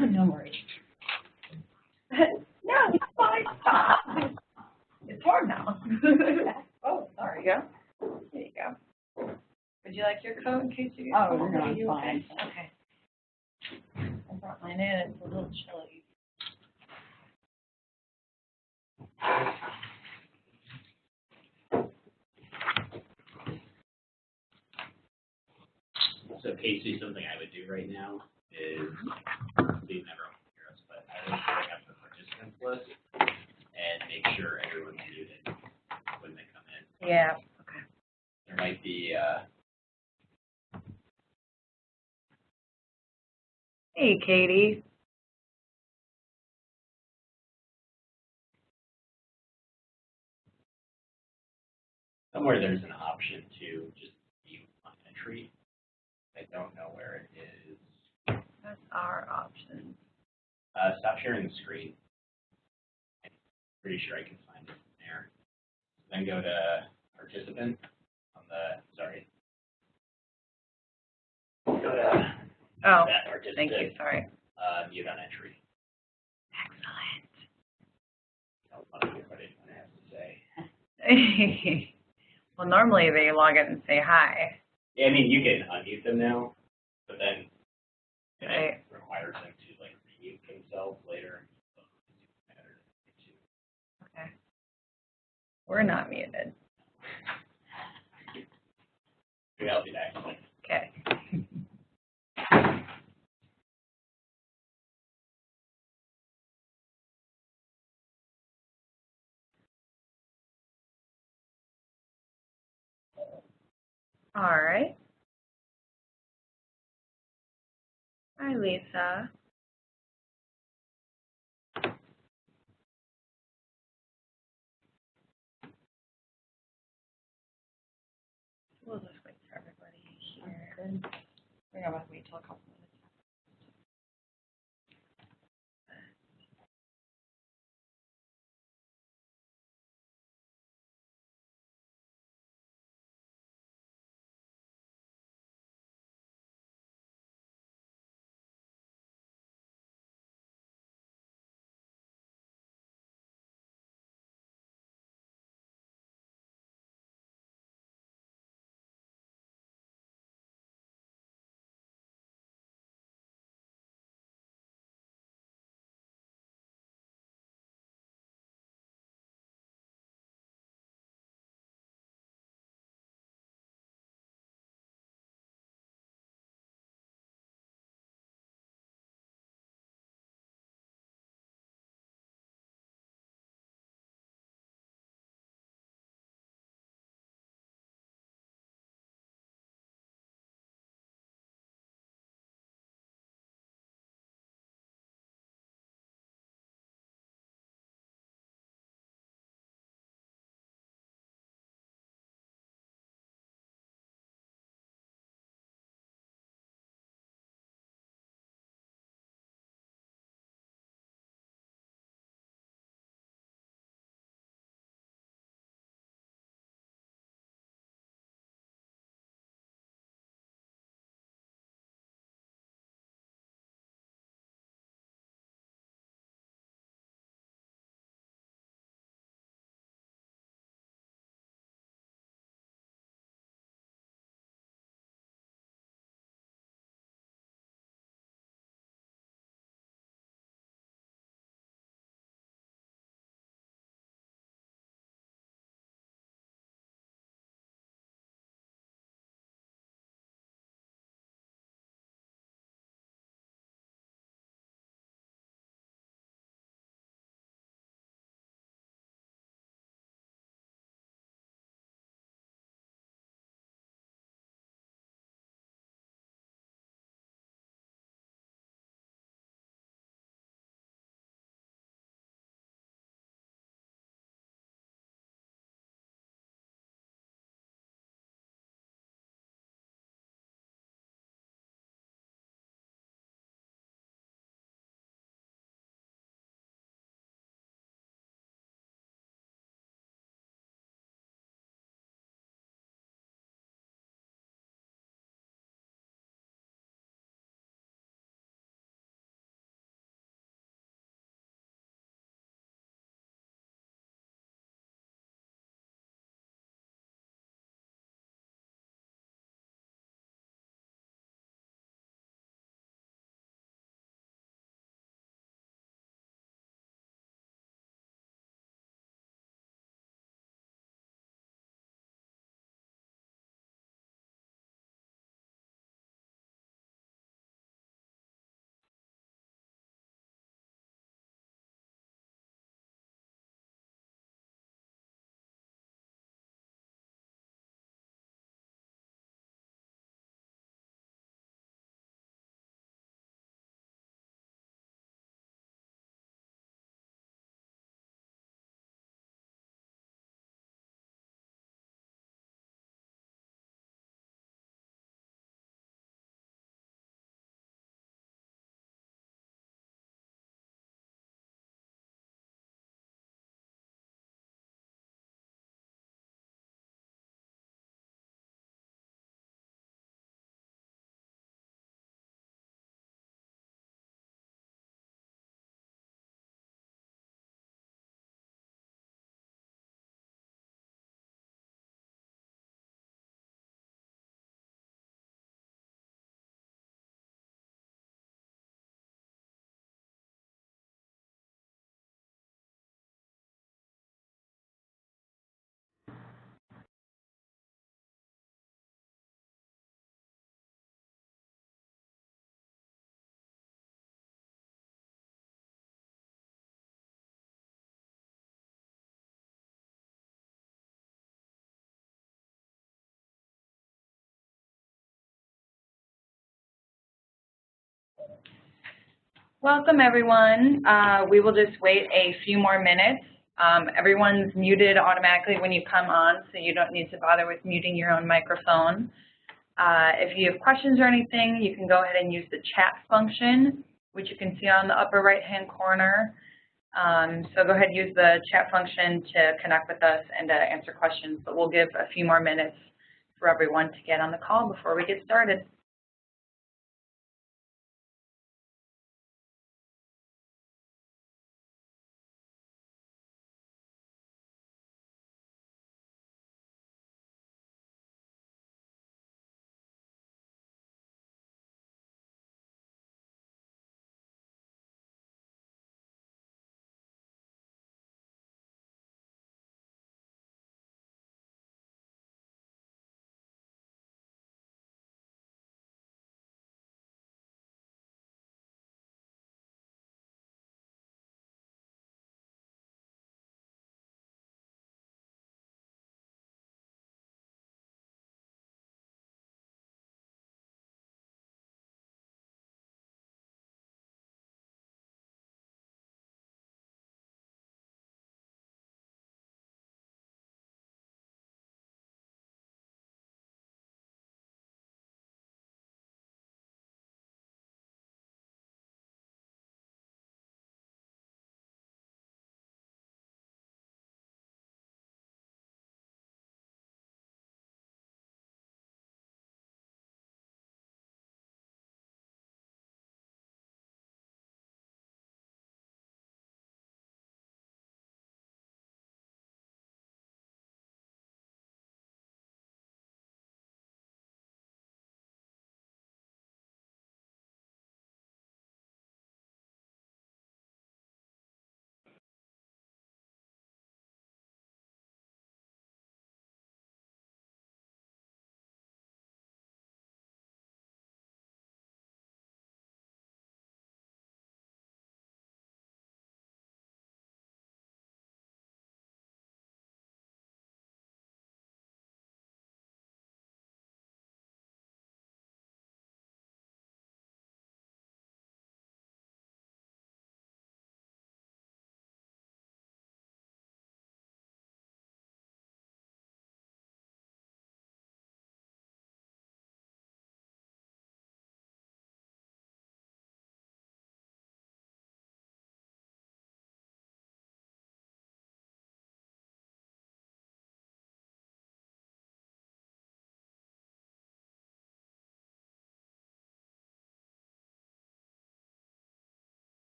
No worries. No, it's fine. Stop. It's hard now. Oh, sorry. Yeah. There you go. Would you like your coat in case you get Oh, cold? no, Are I'm you fine. Okay. I brought mine in. It's a little chilly. So Casey, something I would do right now is, Steve never will hear us, but I would bring up the participants list and make sure everyone's muted when they come in. Yeah. Okay. There might be, Hey, Katie. somewhere there's an option to just mute on entry. I don't know where it is. That's our option. Stop sharing the screen. I'm pretty sure I can find it from there. Then go to participant on the, sorry. Go to Oh, that participant. thank you. Sorry. Mute on entry. Excellent. Don't want to hear what anyone has to say. Well, normally they log in and say hi. Yeah, I mean, you can unmute them now, but then Right. it requires them to like remute themselves later. Okay. We're not muted. Maybe I'll be back in a second. Okay. All right. Hi, Lisa. We'll just wait for everybody here. We're gonna have to wait till a couple minutes. Welcome, everyone. We will just wait a few more minutes. Everyone's muted automatically when you come on, so you don't need to bother with muting your own microphone. If you have questions or anything, you can go ahead and use the chat function, which you can see on the upper right-hand corner. So go ahead and use the chat function to connect with us and to answer questions, but we'll give a few more minutes for everyone to get on the call before we get started.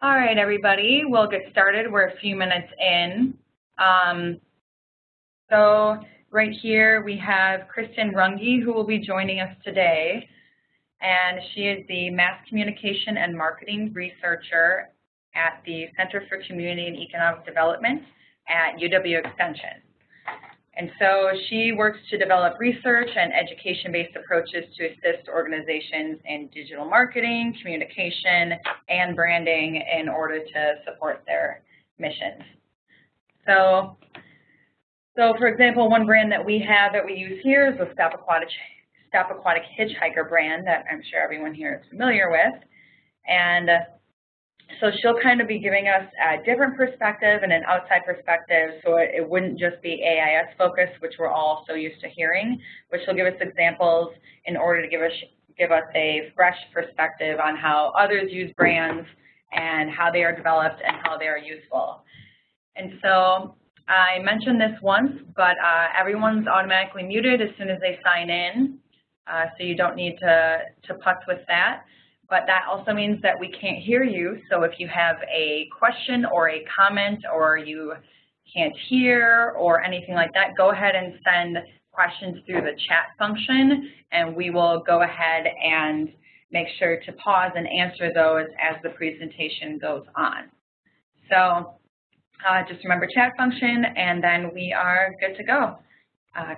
All right, everybody, we'll get started. We're a few minutes in. So right here we have Kristen Runge, who will be joining us today. And she is the Mass Communication and Marketing Researcher at the Center for Community and Economic Development at UW Extension. And so she works to develop research and education-based approaches to assist organizations in digital marketing, communication, and branding in order to support their missions. So for example, one brand that we have that we use here is the Stop Aquatic Hitchhiker brand that I'm sure everyone here is familiar with. And so she'll kind of be giving us a different perspective and an outside perspective, so it wouldn't just be AIS focused, which we're all so used to hearing, but she'll give us examples in order to give us a fresh perspective on how others use brands and how they are developed and how they are useful. And so I mentioned this once, but everyone's automatically muted as soon as they sign in, so you don't need to putz with that. But that also means that we can't hear you, so if you have a question or a comment or you can't hear or anything like that, go ahead and send questions through the chat function, and we will go ahead and make sure to pause and answer those as the presentation goes on. So just remember chat function, and then we are good to go.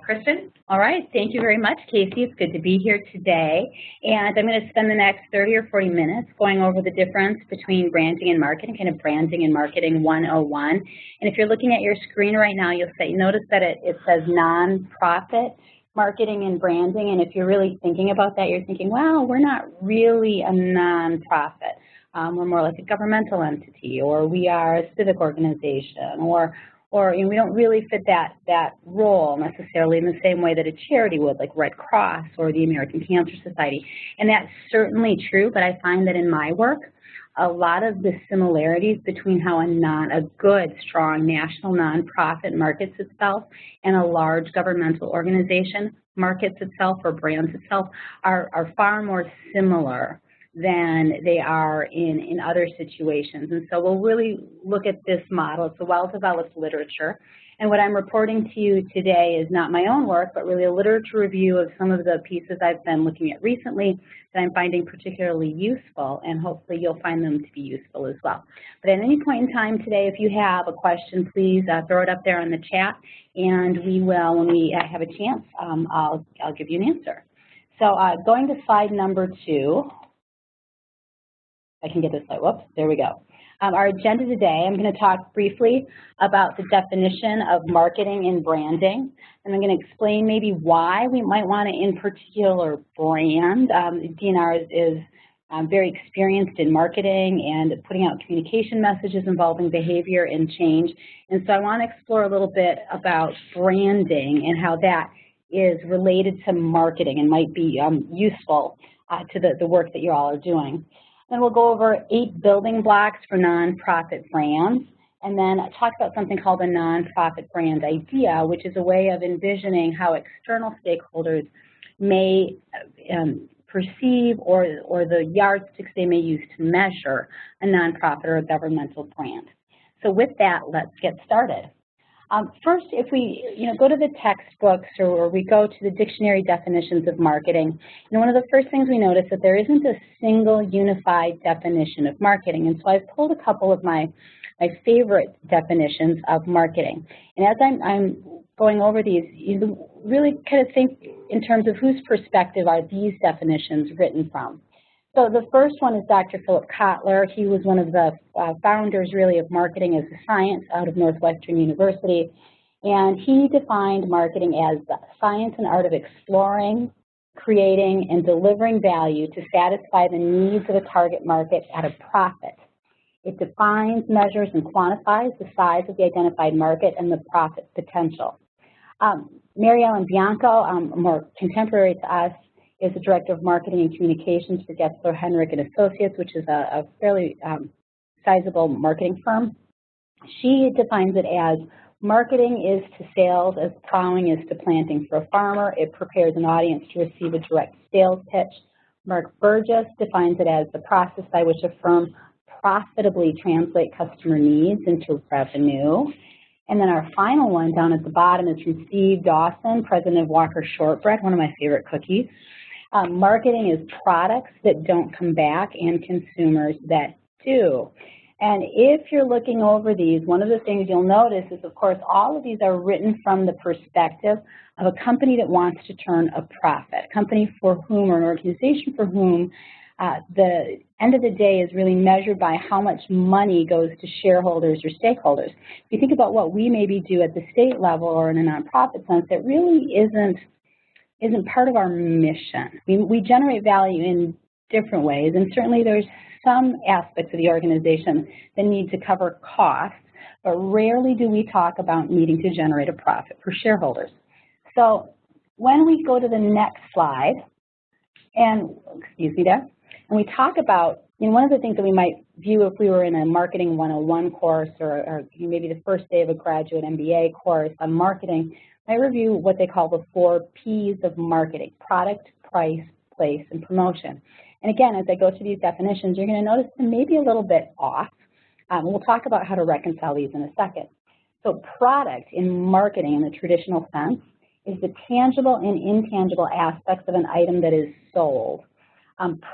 Kristen? All right, thank you very much, Casey. It's good to be here today. And I'm going to spend the next 30 or 40 minutes going over the difference between branding and marketing, kind of branding and marketing 101. And if you're looking at your screen right now, you'll notice that it says nonprofit marketing and branding. And if you're really thinking about that, you're thinking, wow, we're not really a nonprofit. We're more like a governmental entity, or we are a civic organization, or we don't really fit that role necessarily in the same way that a charity would, like Red Cross or the American Cancer Society. And that's certainly true, but I find that in my work, a lot of the similarities between how a good, strong national nonprofit markets itself and a large governmental organization markets itself or brands itself are far more similar than they are in other situations. And so we'll really look at this model. It's a well-developed literature. And what I'm reporting to you today is not my own work, but really a literature review of some of the pieces I've been looking at recently that I'm finding particularly useful, and hopefully you'll find them to be useful as well. But at any point in time today, if you have a question, please throw it up there in the chat, and we will, when we have a chance, I'll give you an answer. So going to slide number 2. I can get this slide. Whoops, there we go. Our agenda today, I'm going to talk briefly about the definition of marketing and branding, and I'm going to explain maybe why we might want to, in particular, brand. DNR is very experienced in marketing and putting out communication messages involving behavior and change, and so I want to explore a little bit about branding and how that is related to marketing and might be useful to the work that you all are doing. Then we'll go over 8 building blocks for nonprofit brands, and then talk about something called a nonprofit brand idea, which is a way of envisioning how external stakeholders may perceive or the yardsticks they may use to measure a nonprofit or a governmental brand. So with that, let's get started. First, if we go to the textbooks or we go to the dictionary definitions of marketing, one of the first things we notice that there isn't a single unified definition of marketing. And so I've pulled a couple of my favorite definitions of marketing. And as I'm going over these, you really kind of think in terms of whose perspective are these definitions written from. So the first one is Dr. Philip Kotler. He was one of the founders, really, of marketing as a science out of Northwestern University. And he defined marketing as the science and art of exploring, creating, and delivering value to satisfy the needs of a target market at a profit. It defines, measures, and quantifies the size of the identified market and the profit potential. Mary Ellen Bianco, more contemporary to us, is the Director of Marketing and Communications for Getzler, Henrich & Associates, which is a fairly sizable marketing firm. She defines it as marketing is to sales as plowing is to planting for a farmer. It prepares an audience to receive a direct sales pitch. Mark Burgess defines it as the process by which a firm profitably translates customer needs into revenue. And then our final one down at the bottom is from Steve Dawson, President of Walker Shortbread, one of my favorite cookies. Marketing is products that don't come back and consumers that do. And if you're looking over these, one of the things you'll notice is, of course, all of these are written from the perspective of a company that wants to turn a profit, a company for whom or an organization for whom the end of the day is really measured by how much money goes to shareholders or stakeholders. If you think about what we maybe do at the state level or in a nonprofit sense, that really isn't part of our mission. We generate value in different ways, and certainly there's some aspects of the organization that need to cover costs, but rarely do we talk about needing to generate a profit for shareholders. So when we go to the next slide, and excuse me there, And we talk about, one of the things that we might view if we were in a Marketing 101 course or maybe the first day of a graduate MBA course on marketing, I review what they call the 4 P's of marketing: product, price, place, and promotion. And again, as I go through these definitions, you're going to notice them may be a little bit off. We'll talk about how to reconcile these in a second. So product in marketing in the traditional sense is the tangible and intangible aspects of an item that is sold.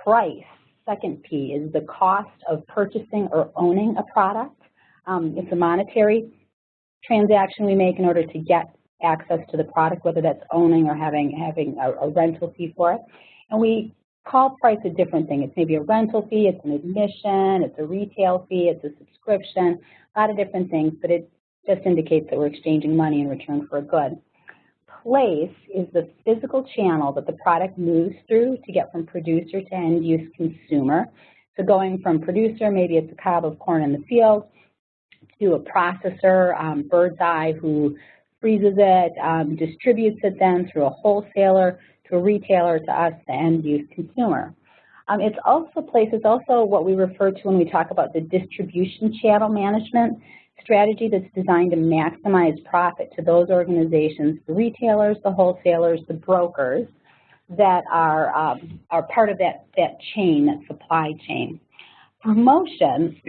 Price, second P, is the cost of purchasing or owning a product. It's a monetary transaction we make in order to get access to the product, whether that's owning or having a rental fee for it. And we call price a different thing. It's maybe a rental fee, it's an admission, it's a retail fee, it's a subscription, a lot of different things, but it just indicates that we're exchanging money in return for a good. Place is the physical channel that the product moves through to get from producer to end-use consumer. So going from producer, maybe it's a cob of corn in the field, to a processor, Bird's Eye, who freezes it, distributes it then through a wholesaler, to a retailer, to us, the end-use consumer. It's also what we refer to when we talk about the distribution channel management strategy that's designed to maximize profit to those organizations, the retailers, the wholesalers, the brokers that are part of that chain, that supply chain. Promotion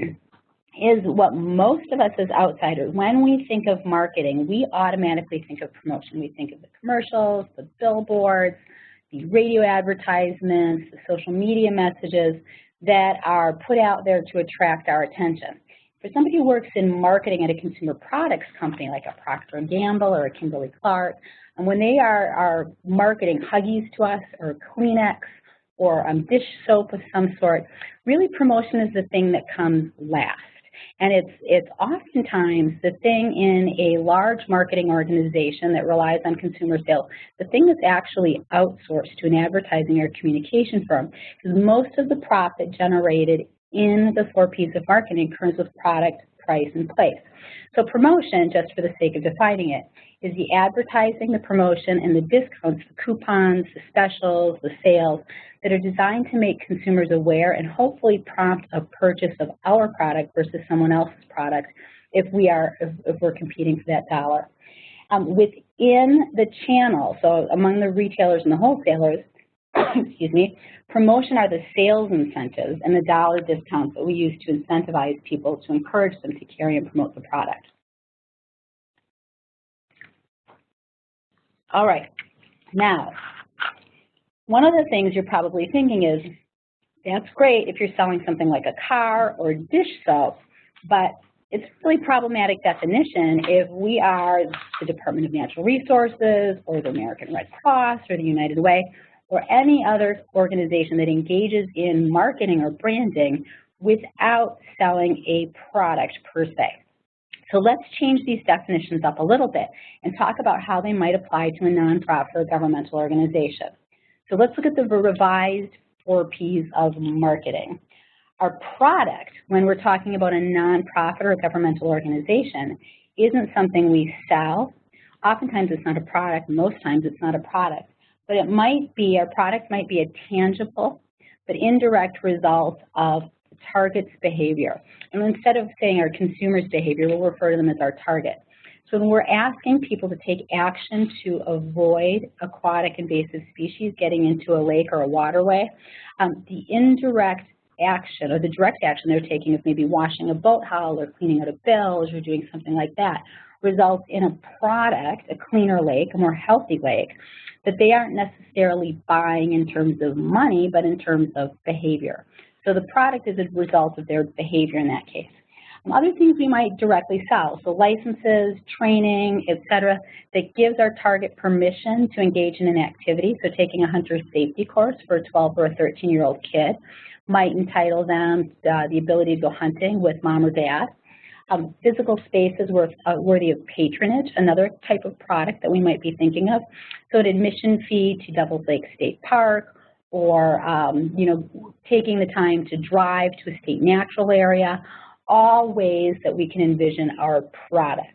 is what most of us as outsiders, when we think of marketing, we automatically think of promotion. We think of the commercials, the billboards, the radio advertisements, the social media messages that are put out there to attract our attention. For somebody who works in marketing at a consumer products company like a Procter & Gamble or a Kimberly-Clark, and when they are marketing Huggies to us or Kleenex or dish soap of some sort, really promotion is the thing that comes last. And it's oftentimes the thing in a large marketing organization that relies on consumer sales, the thing that's actually outsourced to an advertising or communication firm, because most of the profit generated in the 4 P's of marketing occurs with product, price, and place. So promotion, just for the sake of defining it, is the advertising, the promotion, and the discounts, the coupons, the specials, the sales that are designed to make consumers aware and hopefully prompt a purchase of our product versus someone else's product if we're competing for that dollar. Within the channel, so among the retailers and the wholesalers, excuse me, promotion are the sales incentives and the dollar discounts that we use to incentivize people to encourage them to carry and promote the product. All right, now, one of the things you're probably thinking is, that's great if you're selling something like a car or dish soap, but it's really problematic definition if we are the Department of Natural Resources or the American Red Cross or the United Way or any other organization that engages in marketing or branding without selling a product per se. So let's change these definitions up a little bit and talk about how they might apply to a nonprofit or governmental organization. So let's look at the revised 4 P's of marketing. Our product, when we're talking about a nonprofit or a governmental organization, isn't something we sell. Oftentimes it's not a product, most times it's not a product, but it might be, our product might be a tangible but indirect result of the target's behavior. And instead of saying our consumer's behavior, we'll refer to them as our target. So when we're asking people to take action to avoid aquatic invasive species getting into a lake or a waterway, the indirect action or the direct action they're taking is maybe washing a boat hull or cleaning out a bilge or doing something like that, results in a product, a cleaner lake, a more healthy lake, that they aren't necessarily buying in terms of money, but in terms of behavior. So the product is a result of their behavior in that case. Other things we might directly sell, so licenses, training, et cetera, that gives our target permission to engage in an activity. So taking a hunter safety course for a 12 or a 13-year-old kid might entitle them the ability to go hunting with mom or dad. Physical spaces worthy of patronage, another type of product that we might be thinking of. So an admission fee to Devils Lake State Park, or taking the time to drive to a state natural area, all ways that we can envision our product.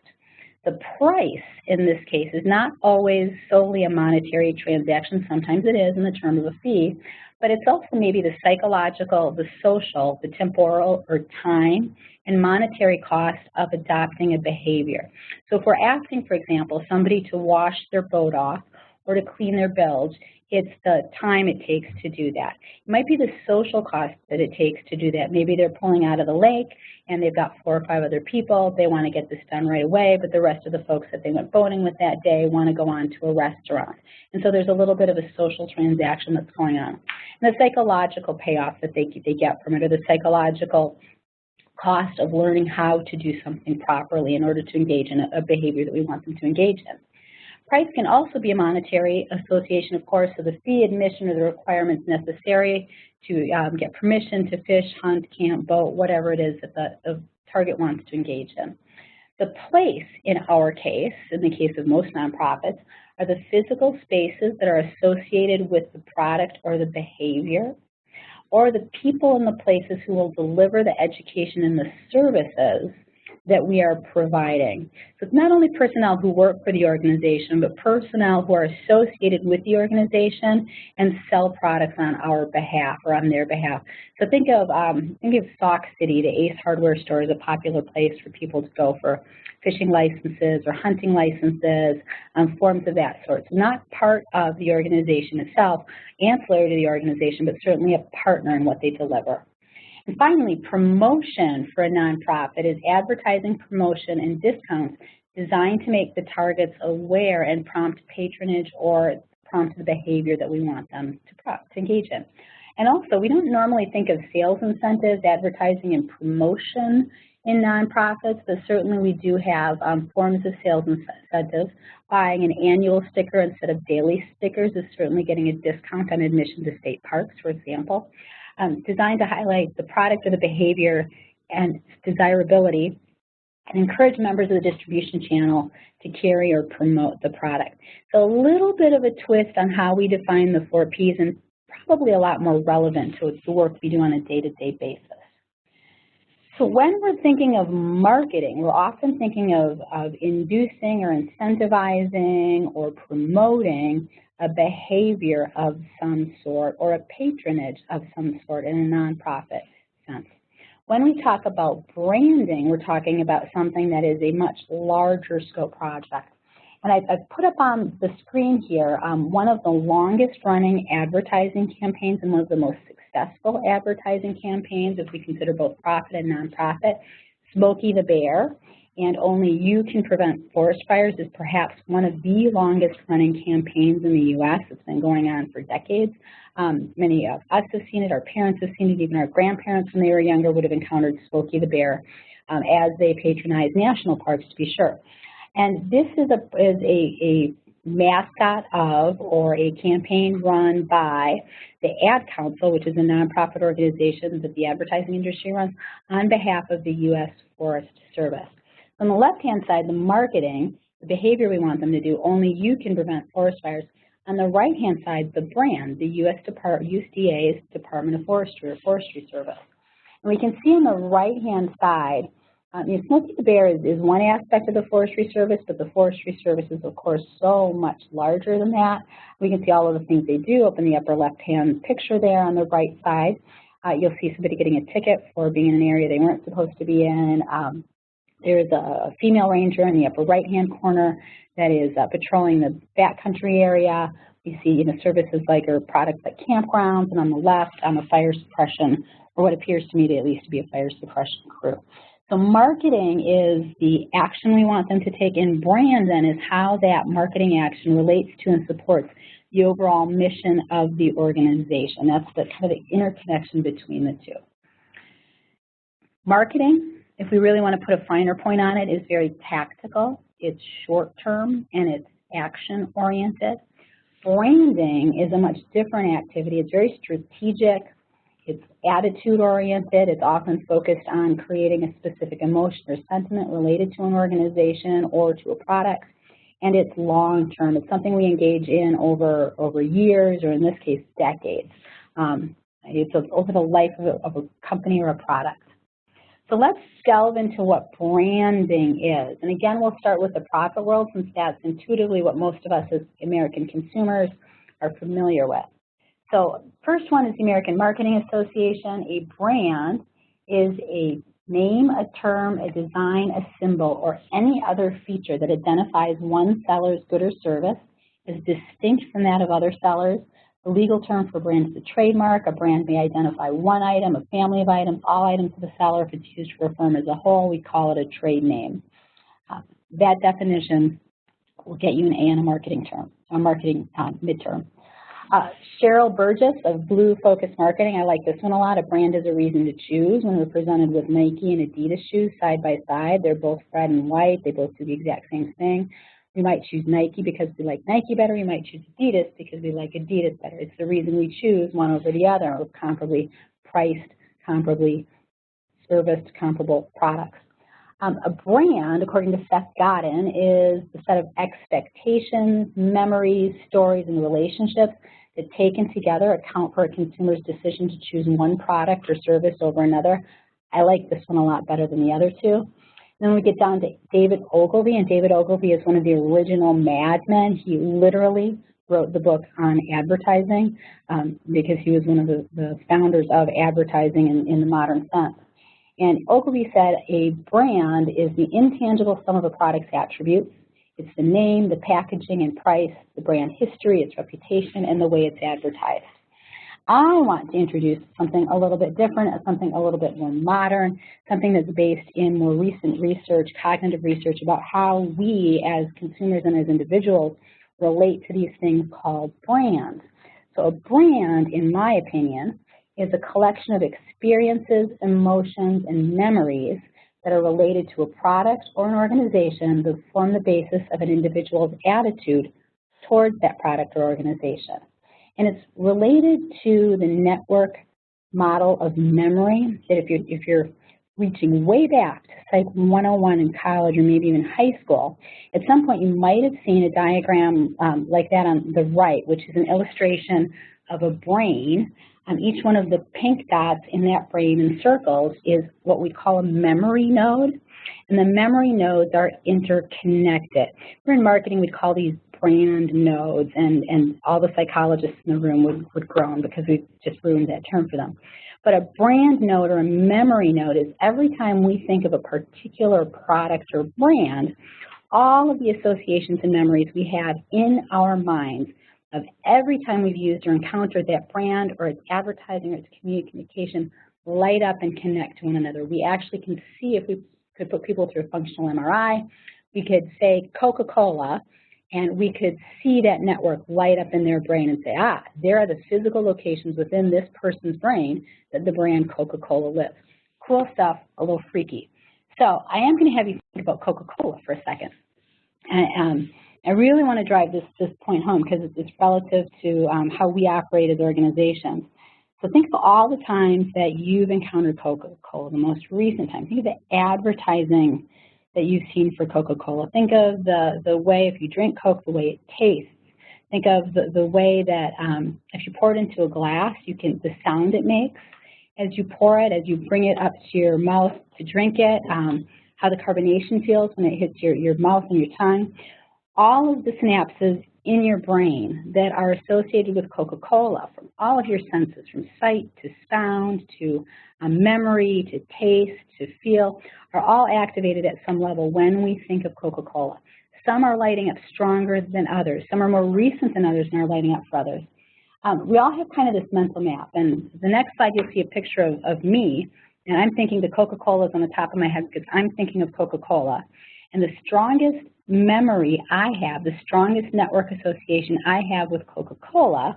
The price in this case is not always solely a monetary transaction. Sometimes it is in the term of a fee, but it's also maybe the psychological, the social, the temporal or time and monetary cost of adopting a behavior. So if we're asking, for example, somebody to wash their boat off or to clean their bilge, it's the time it takes to do that. It might be the social cost that it takes to do that. Maybe they're pulling out of the lake and they've got 4 or 5 other people. They want to get this done right away, but the rest of the folks that they went boating with that day want to go on to a restaurant. And so there's a little bit of a social transaction that's going on. And the psychological payoff that they get from it, or the psychological cost of learning how to do something properly in order to engage in a behavior that we want them to engage in. Price can also be a monetary association, of course, so the fee, admission, or the requirements necessary to get permission to fish, hunt, camp, boat, whatever it is that the target wants to engage in. The place, in our case, in the case of most nonprofits, are the physical spaces that are associated with the product or the behavior, or the people and the places who will deliver the education and the services that we are providing. So it's not only personnel who work for the organization, but personnel who are associated with the organization and sell products on our behalf or on their behalf. So think of Sauk City, the Ace hardware store, is a popular place for people to go for fishing licenses or hunting licenses, forms of that sort. So not part of the organization itself, ancillary to the organization, but certainly a partner in what they deliver. And finally, promotion for a nonprofit is advertising, promotion, and discounts designed to make the targets aware and prompt patronage or prompt the behavior that we want them to engage in. And also, we don't normally think of sales incentives, advertising, and promotion in nonprofits, but certainly we do have forms of sales incentives. Buying an annual sticker instead of daily stickers is certainly getting a discount on admission to state parks, for example. Designed to highlight the product or the behavior and its desirability and encourage members of the distribution channel to carry or promote the product. So a little bit of a twist on how we define the 4 Ps, and probably a lot more relevant to the work we do on a day-to-day basis. So when we're thinking of marketing, we're often thinking of inducing or incentivizing or promoting a behavior of some sort or a patronage of some sort in a nonprofit sense. When we talk about branding, we're talking about something that is a much larger scope project. And I've put up on the screen here one of the longest running advertising campaigns and one of the most successful advertising campaigns, if we consider both profit and nonprofit. Smokey the Bear and Only You Can Prevent Forest Fires is perhaps one of the longest running campaigns in the U.S. It's been going on for decades. Many of us have seen it, our parents have seen it, even our grandparents when they were younger would have encountered Smokey the Bear as they patronize national parks, to be sure. And this is a mascot of, or a campaign run by the Ad Council, which is a nonprofit organization that the advertising industry runs on behalf of the U.S. Forest Service. On the left-hand side, the marketing, the behavior we want them to do, Only You Can Prevent Forest Fires. On the right-hand side, the brand, the USDA's Department of Forestry or Forestry Service. And we can see on the right-hand side, Smokey the Bear is one aspect of the Forestry Service, but the Forestry Service is, of course, so much larger than that. We can see all of the things they do up in the upper left-hand picture there on the right side. You'll see somebody getting a ticket for being in an area they weren't supposed to be in. There's a female ranger in the upper right-hand corner that is patrolling the backcountry area. We see services like or products like campgrounds, and on the left, a fire suppression, or what appears to me to at least be a fire suppression crew. So marketing is the action we want them to take, and brand then is how that marketing action relates to and supports the overall mission of the organization. That's the kind of the interconnection between the two. Marketing, if we really want to put a finer point on it, is very tactical, it's short-term, and it's action-oriented. Branding is a much different activity. It's very strategic, it's attitude-oriented, it's often focused on creating a specific emotion or sentiment related to an organization or to a product, and it's long-term. It's something we engage in over years, or in this case, decades. It's over the life of a company or a product. So let's delve into what branding is. And again, we'll start with the profit world, since that's intuitively what most of us as American consumers are familiar with. So first one is the American Marketing Association. A brand is a name, a term, a design, a symbol, or any other feature that identifies one seller's good or service as distinct from that of other sellers. The legal term for brand is a trademark. A brand may identify one item, a family of items, all items of a seller. If it's used for a firm as a whole, we call it a trade name. That definition will get you an A in a marketing term, a marketing midterm. Cheryl Burgess of Blue Focus Marketing, I like this one a lot. A brand is a reason to choose. When we're presented with Nike and Adidas shoes side by side, they're both red and white. They both do the exact same thing. We might choose Nike because we like Nike better. We might choose Adidas because we like Adidas better. It's the reason we choose one over the other, or comparably priced, comparably serviced, comparable products. A brand, according to Seth Godin, is the set of expectations, memories, stories, and relationships that taken together account for a consumer's decision to choose one product or service over another. I like this one a lot better than the other two. And then we get down to David Ogilvy, and David Ogilvy is one of the original madmen. He literally wrote the book on advertising because he was one of the founders of advertising in the modern sense. And Ogilvy said a brand is the intangible sum of a product's attributes. It's the name, the packaging and price, the brand history, its reputation, and the way it's advertised. I want to introduce something a little bit different, something a little bit more modern, something that's based in more recent research, cognitive research about how we as consumers and as individuals relate to these things called brands. So a brand, in my opinion, is a collection of experiences, emotions, and memories that are related to a product or an organization that form the basis of an individual's attitude towards that product or organization. And it's related to the network model of memory, that if you're reaching way back to Psych 101 in college or maybe even high school, at some point you might have seen a diagram like that on the right, which is an illustration of a brain. Each one of the pink dots in that brain in circles is what we call a memory node, and the memory nodes are interconnected. We're in marketing, we'd call these brand nodes, and all the psychologists in the room would groan because we just ruined that term for them. But a brand node or a memory node is every time we think of a particular product or brand, all of the associations and memories we have in our minds of every time we've used or encountered that brand or its advertising or its communication light up and connect to one another. We actually can see, if we could put people through a functional MRI, we could say Coca-Cola, and we could see that network light up in their brain and say, ah, there are the physical locations within this person's brain that the brand Coca-Cola lives. Cool stuff, a little freaky. So I am going to have you think about Coca-Cola for a second. And I really want to drive this point home because it's relative to how we operate as organizations. So think of all the times that you've encountered Coca-Cola, the most recent time. Think of the advertising that you've seen for Coca-Cola. Think of the way, if you drink Coke, the way it tastes. Think of the way that if you pour it into a glass, the sound it makes as you pour it, as you bring it up to your mouth to drink it, how the carbonation feels when it hits your mouth and your tongue. All of the synapses in your brain that are associated with Coca-Cola, from all of your senses, from sight to sound to memory to taste to feel, are all activated at some level when we think of Coca-Cola. Some are lighting up stronger than others. Some are more recent than others and are lighting up for others. We all have kind of this mental map. And the next slide, you'll see a picture of me. And I'm thinking the Coca-Cola is on the top of my head because I'm thinking of Coca-Cola. And the strongest memory I have, the strongest network association I have with Coca-Cola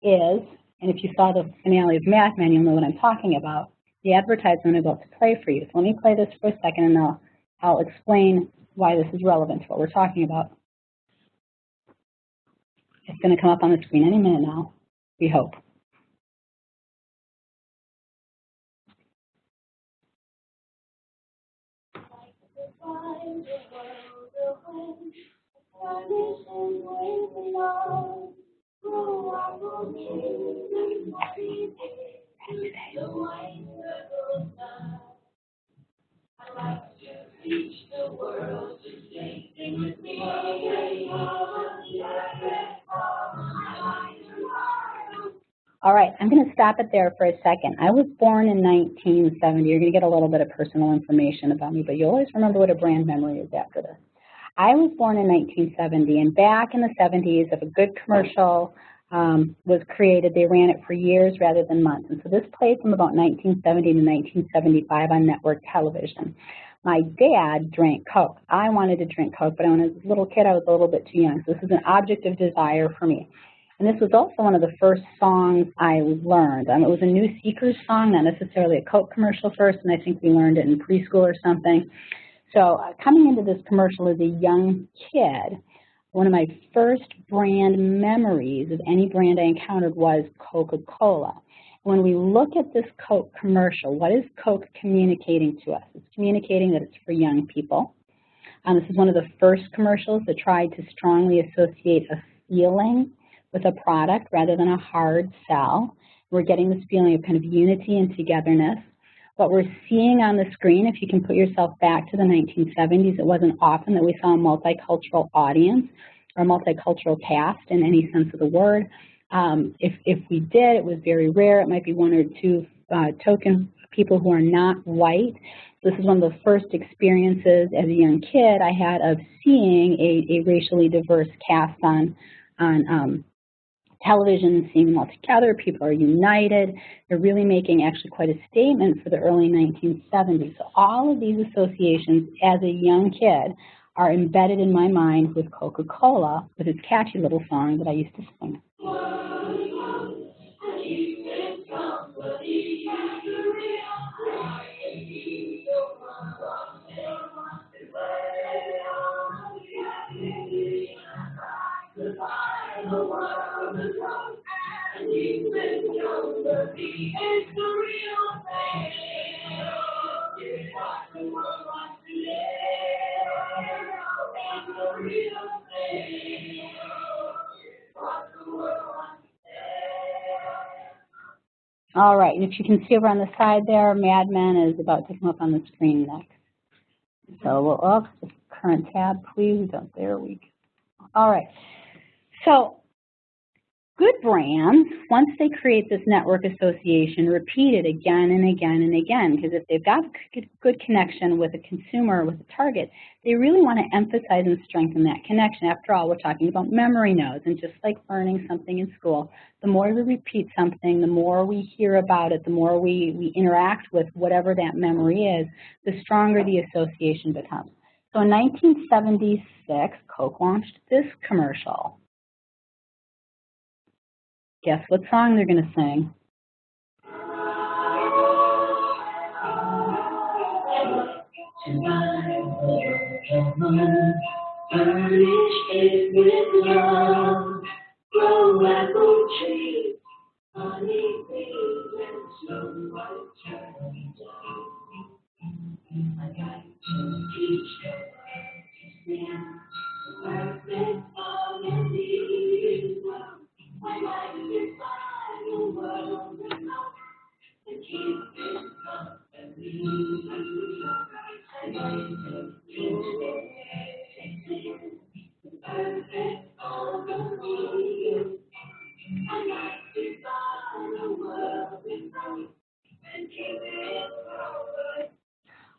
is, and if you saw the finale of Mad Men, you'll know what I'm talking about, the advertisement I'm about to play for you. So let me play this for a second, and I'll explain why this is relevant to what we're talking about. It's going to come up on the screen any minute now, we hope. right, I'm going to stop it there for a second. I was born in 1970. You're going to get a little bit of personal information about me, but you'll always remember what a brand memory is after this. I was born in 1970, and back in the 70s, if a good commercial was created, they ran it for years rather than months. And so this played from about 1970 to 1975 on network television. My dad drank Coke. I wanted to drink Coke, but when I was a little kid, I was a little bit too young. So this is an object of desire for me. And this was also one of the first songs I learned. It was a New Seekers song, not necessarily a Coke commercial first, and I think we learned it in preschool or something. So coming into this commercial as a young kid, one of my first brand memories of any brand I encountered was Coca-Cola. When we look at this Coke commercial, what is Coke communicating to us? It's communicating that it's for young people. This is one of the first commercials that tried to strongly associate a feeling with a product rather than a hard sell. We're getting this feeling of kind of unity and togetherness. What we're seeing on the screen, if you can put yourself back to the 1970s, it wasn't often that we saw a multicultural audience or a multicultural cast in any sense of the word. If we did, it was very rare. It might be one or two token people who are not white. This is one of the first experiences as a young kid I had of seeing a racially diverse cast on television, seeing them all together. People are united. They're really making actually quite a statement for the early 1970s. So all of these associations as a young kid are embedded in my mind with Coca-Cola, with its catchy little song that I used to sing. All right, and if you can see over on the side there, Mad Men is about to come up on the screen next. So we'll, just current tab, please. There we go. All right. So good brands, once they create this network association, repeat it again and again and again, because if they've got a good connection with a consumer, with a target, they really want to emphasize and strengthen that connection. After all, we're talking about memory nodes, and just like learning something in school, the more we repeat something, the more we hear about it, the more we interact with whatever that memory is, the stronger the association becomes. So in 1976, Coke launched this commercial. Guess what song they're going to sing?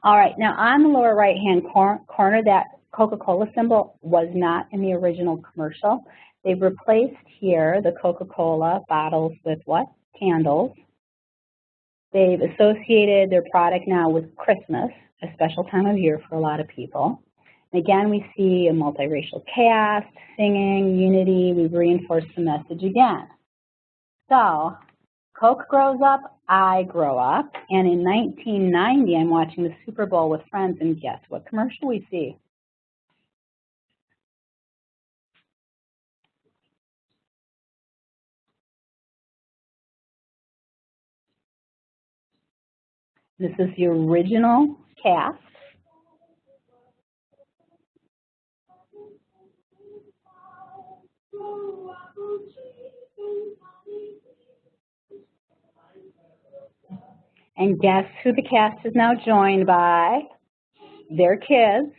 All right, now on the lower right-hand corner, that Coca-Cola symbol was not in the original commercial. They've replaced here the Coca-Cola bottles with what? Candles. They've associated their product now with Christmas, a special time of year for a lot of people. And again, we see a multiracial cast, singing, unity. We've reinforced the message again. So Coke grows up, I grow up, and in 1990, I'm watching the Super Bowl with friends, and guess what commercial we see? This is the original cast. And guess who the cast is now joined by? Their kids.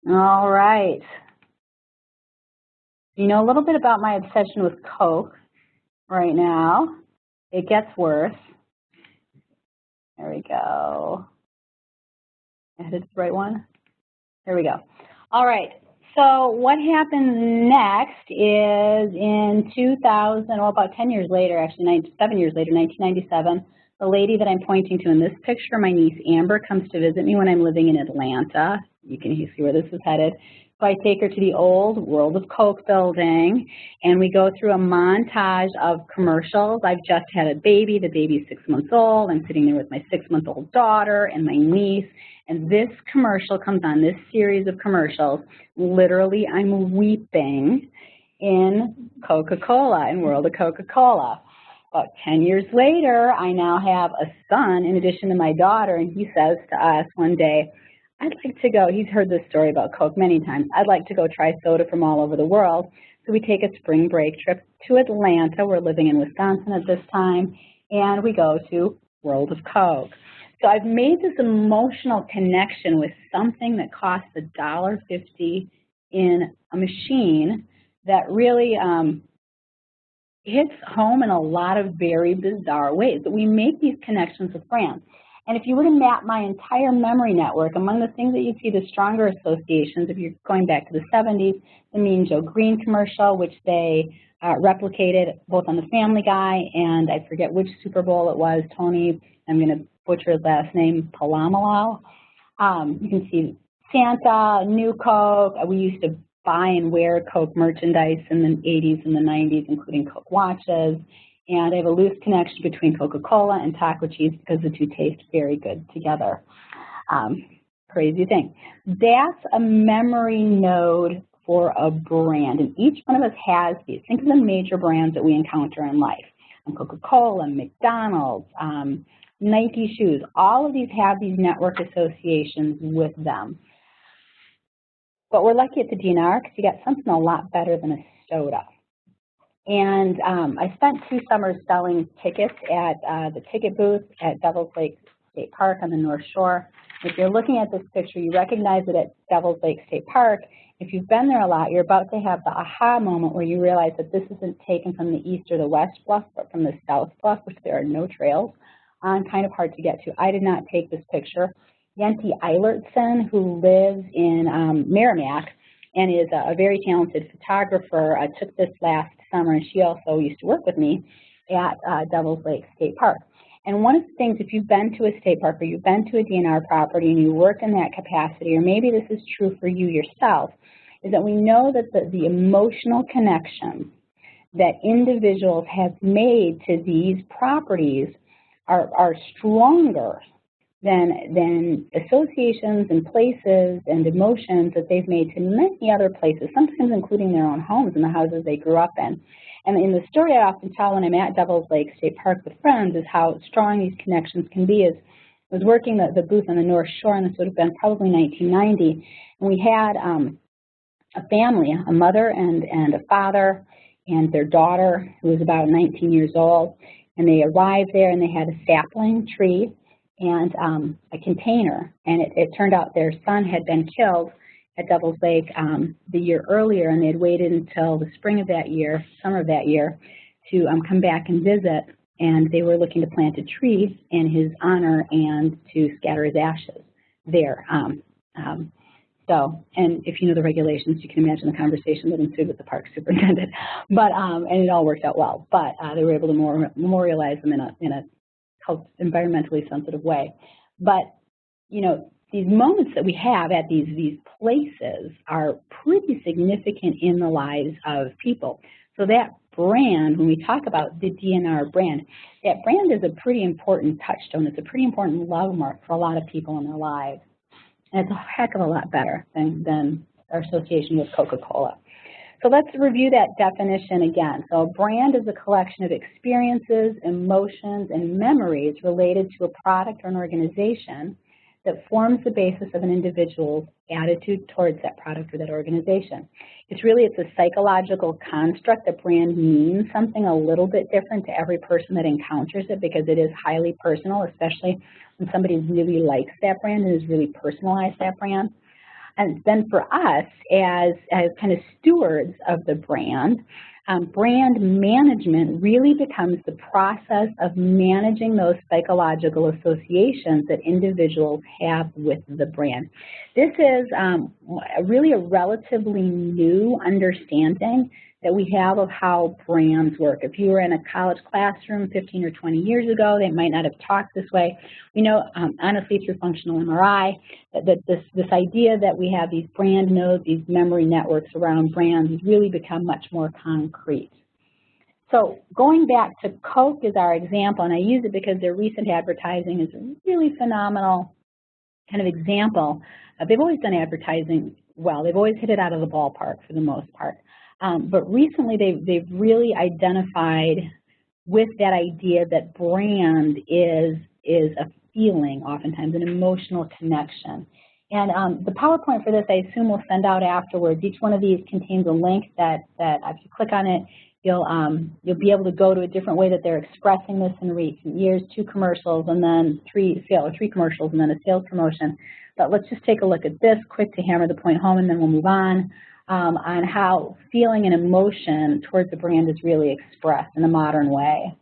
All right. You know a little bit about my obsession with Coke right now. It gets worse. There we go. I hit the right one. There we go. All right. So what happened next is in 2000, well, about 10 years later, actually 7 years later, 1997, the lady that I'm pointing to in this picture, my niece Amber, comes to visit me when I'm living in Atlanta. You can see where this is headed. So I take her to the old World of Coke building, and we go through a montage of commercials. I've just had a baby. The baby's 6 months old. I'm sitting there with my 6-month-old daughter and my niece, and this commercial comes on, this series of commercials. Literally, I'm weeping in Coca-Cola, in World of Coca-Cola. About 10 years later, I now have a son in addition to my daughter, and he says to us one day, I'd like to go, he's heard this story about Coke many times, I'd like to go try soda from all over the world. So we take a spring break trip to Atlanta. We're living in Wisconsin at this time, and we go to World of Coke. So I've made this emotional connection with something that costs $1.50 in a machine that really hits home in a lot of very bizarre ways. But we make these connections with brands. And if you were to map my entire memory network, among the things that you see the stronger associations, if you're going back to the 70s, the Mean Joe Green commercial, which they replicated both on the Family Guy and I forget which Super Bowl it was, Tony, I'm going to butcher his last name, Palomalau. You can see Santa, New Coke. We used to buy and wear Coke merchandise in the 80s and the 90s, including Coke watches. And I have a loose connection between Coca-Cola and taco cheese because the two taste very good together. Crazy thing. That's a memory node for a brand, and each one of us has these. Think of the major brands that we encounter in life. Coca-Cola, McDonald's, Nike shoes. All of these have these network associations with them. But we're lucky at the DNR because you got something a lot better than a soda. And I spent 2 summers selling tickets at the ticket booth at Devil's Lake State Park on the North Shore. If you're looking at this picture, you recognize it at Devil's Lake State Park. If you've been there a lot, you're about to have the aha moment where you realize that this isn't taken from the east or the west bluff, but from the south bluff, which there are no trails on, kind of hard to get to. I did not take this picture. Yenti Eilertson, who lives in Merrimack and is a very talented photographer, took this last summer, and she also used to work with me at Devil's Lake State Park. And one of the things, if you've been to a state park or you've been to a DNR property and you work in that capacity, or maybe this is true for you yourself, is that we know that the emotional connections that individuals have made to these properties are stronger than associations and places and emotions that they've made to many other places, sometimes including their own homes and the houses they grew up in. And in the story I often tell when I'm at Devil's Lake State Park with friends is how strong these connections can be. I was working the booth on the North Shore, and this would have been probably 1990, and we had a family, a mother and a father and their daughter, who was about 19 years old, and they arrived there and they had a sapling tree and a container, and it turned out their son had been killed at Devil's Lake the year earlier, and they had waited until the spring of that year, summer of that year, to come back and visit, and they were looking to plant a tree in his honor and to scatter his ashes there. And if you know the regulations, you can imagine the conversation that ensued with the park superintendent. But and it all worked out well. But they were able to memorialize them in a environmentally sensitive way. But you know, these moments that we have at these places are pretty significant in the lives of people. So that brand, when we talk about the DNR brand, that brand is a pretty important touchstone. It's a pretty important love mark for a lot of people in their lives. And it's a heck of a lot better than our association with Coca-Cola. So let's review that definition again. So a brand is a collection of experiences, emotions, and memories related to a product or an organization that forms the basis of an individual's attitude towards that product or that organization. It's a psychological construct. The brand means something a little bit different to every person that encounters it because it is highly personal, especially when somebody really likes that brand and has really personalized that brand. And then for us, as kind of stewards of the brand, brand management really becomes the process of managing those psychological associations that individuals have with the brand. This is really a relatively new understanding that we have of how brands work. If you were in a college classroom 15 or 20 years ago, they might not have talked this way. We know, honestly, through functional MRI, that this idea that we have these brand nodes, these memory networks around brands, has really become much more concrete. So going back to Coke as our example, and I use it because their recent advertising is a really phenomenal kind of example. They've always done advertising well. They've always hit it out of the ballpark for the most part. But recently they've really identified with that idea that brand is a feeling, oftentimes an emotional connection. And the PowerPoint for this, I assume, we'll send out afterwards. Each one of these contains a link that if you click on it, you'll be able to go to a different way that they're expressing this in recent years, 2 commercials and then 3 commercials and then a sales promotion. But let's just take a look at this quick to hammer the point home, and then we'll move on how feeling and emotion towards the brand is really expressed in a modern way.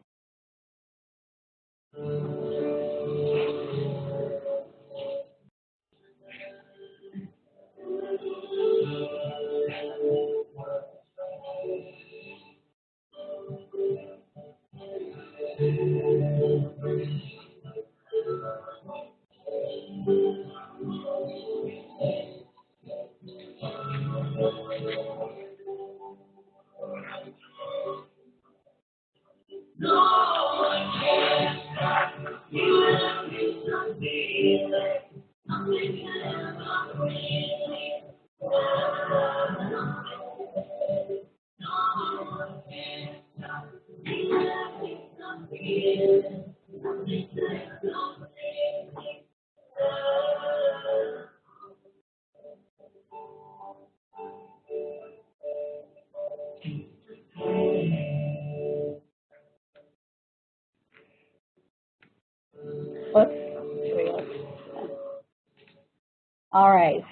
All right.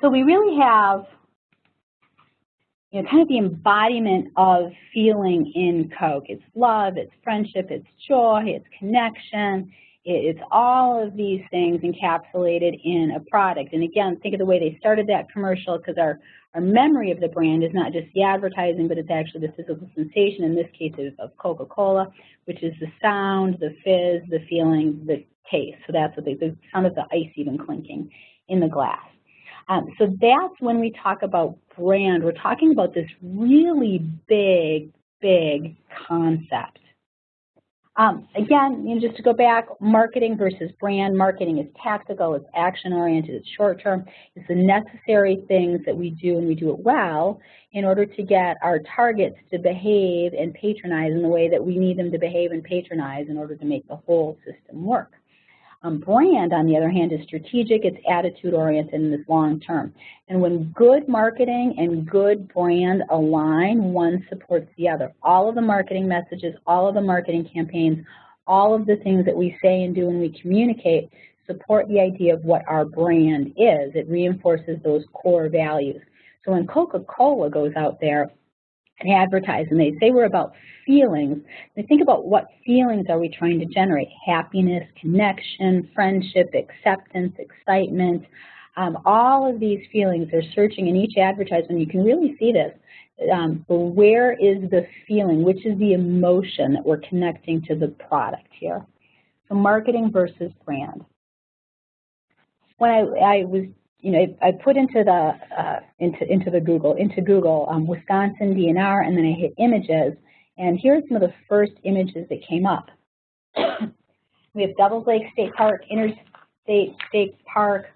So we really have, kind of the embodiment of feeling in Coke. It's love, it's friendship, it's joy, it's connection. It's all of these things encapsulated in a product. And again, think of the way they started that commercial, because our memory of the brand is not just the advertising, but it's actually the physical sensation, in this case of Coca-Cola, which is the sound, the fizz, the feeling, the taste. So that's what the sound of the ice even clinking in the glass. So that's when we talk about brand, we're talking about this really big concept. Again, just to go back, marketing versus brand. Marketing is tactical, it's action-oriented, it's short-term. It's the necessary things that we do, and we do it well, in order to get our targets to behave and patronize in the way that we need them to behave and patronize in order to make the whole system work. Brand, on the other hand, is strategic, it's attitude-oriented, and it's long-term. And when good marketing and good brand align, one supports the other. All of the marketing messages, all of the marketing campaigns, all of the things that we say and do when we communicate support the idea of what our brand is. It reinforces those core values. So when Coca-Cola goes out there and advertise, and they say we're about feelings, they think about what feelings are we trying to generate: happiness, connection, friendship, acceptance, excitement. All of these feelings are searching in each advertisement. You can really see this. Where is the feeling? Which is the emotion that we're connecting to the product here? So marketing versus brand. When I was I put into Google Wisconsin DNR, and then I hit images, and here's some of the first images that came up. We have Devils Lake State Park, Interstate State Park.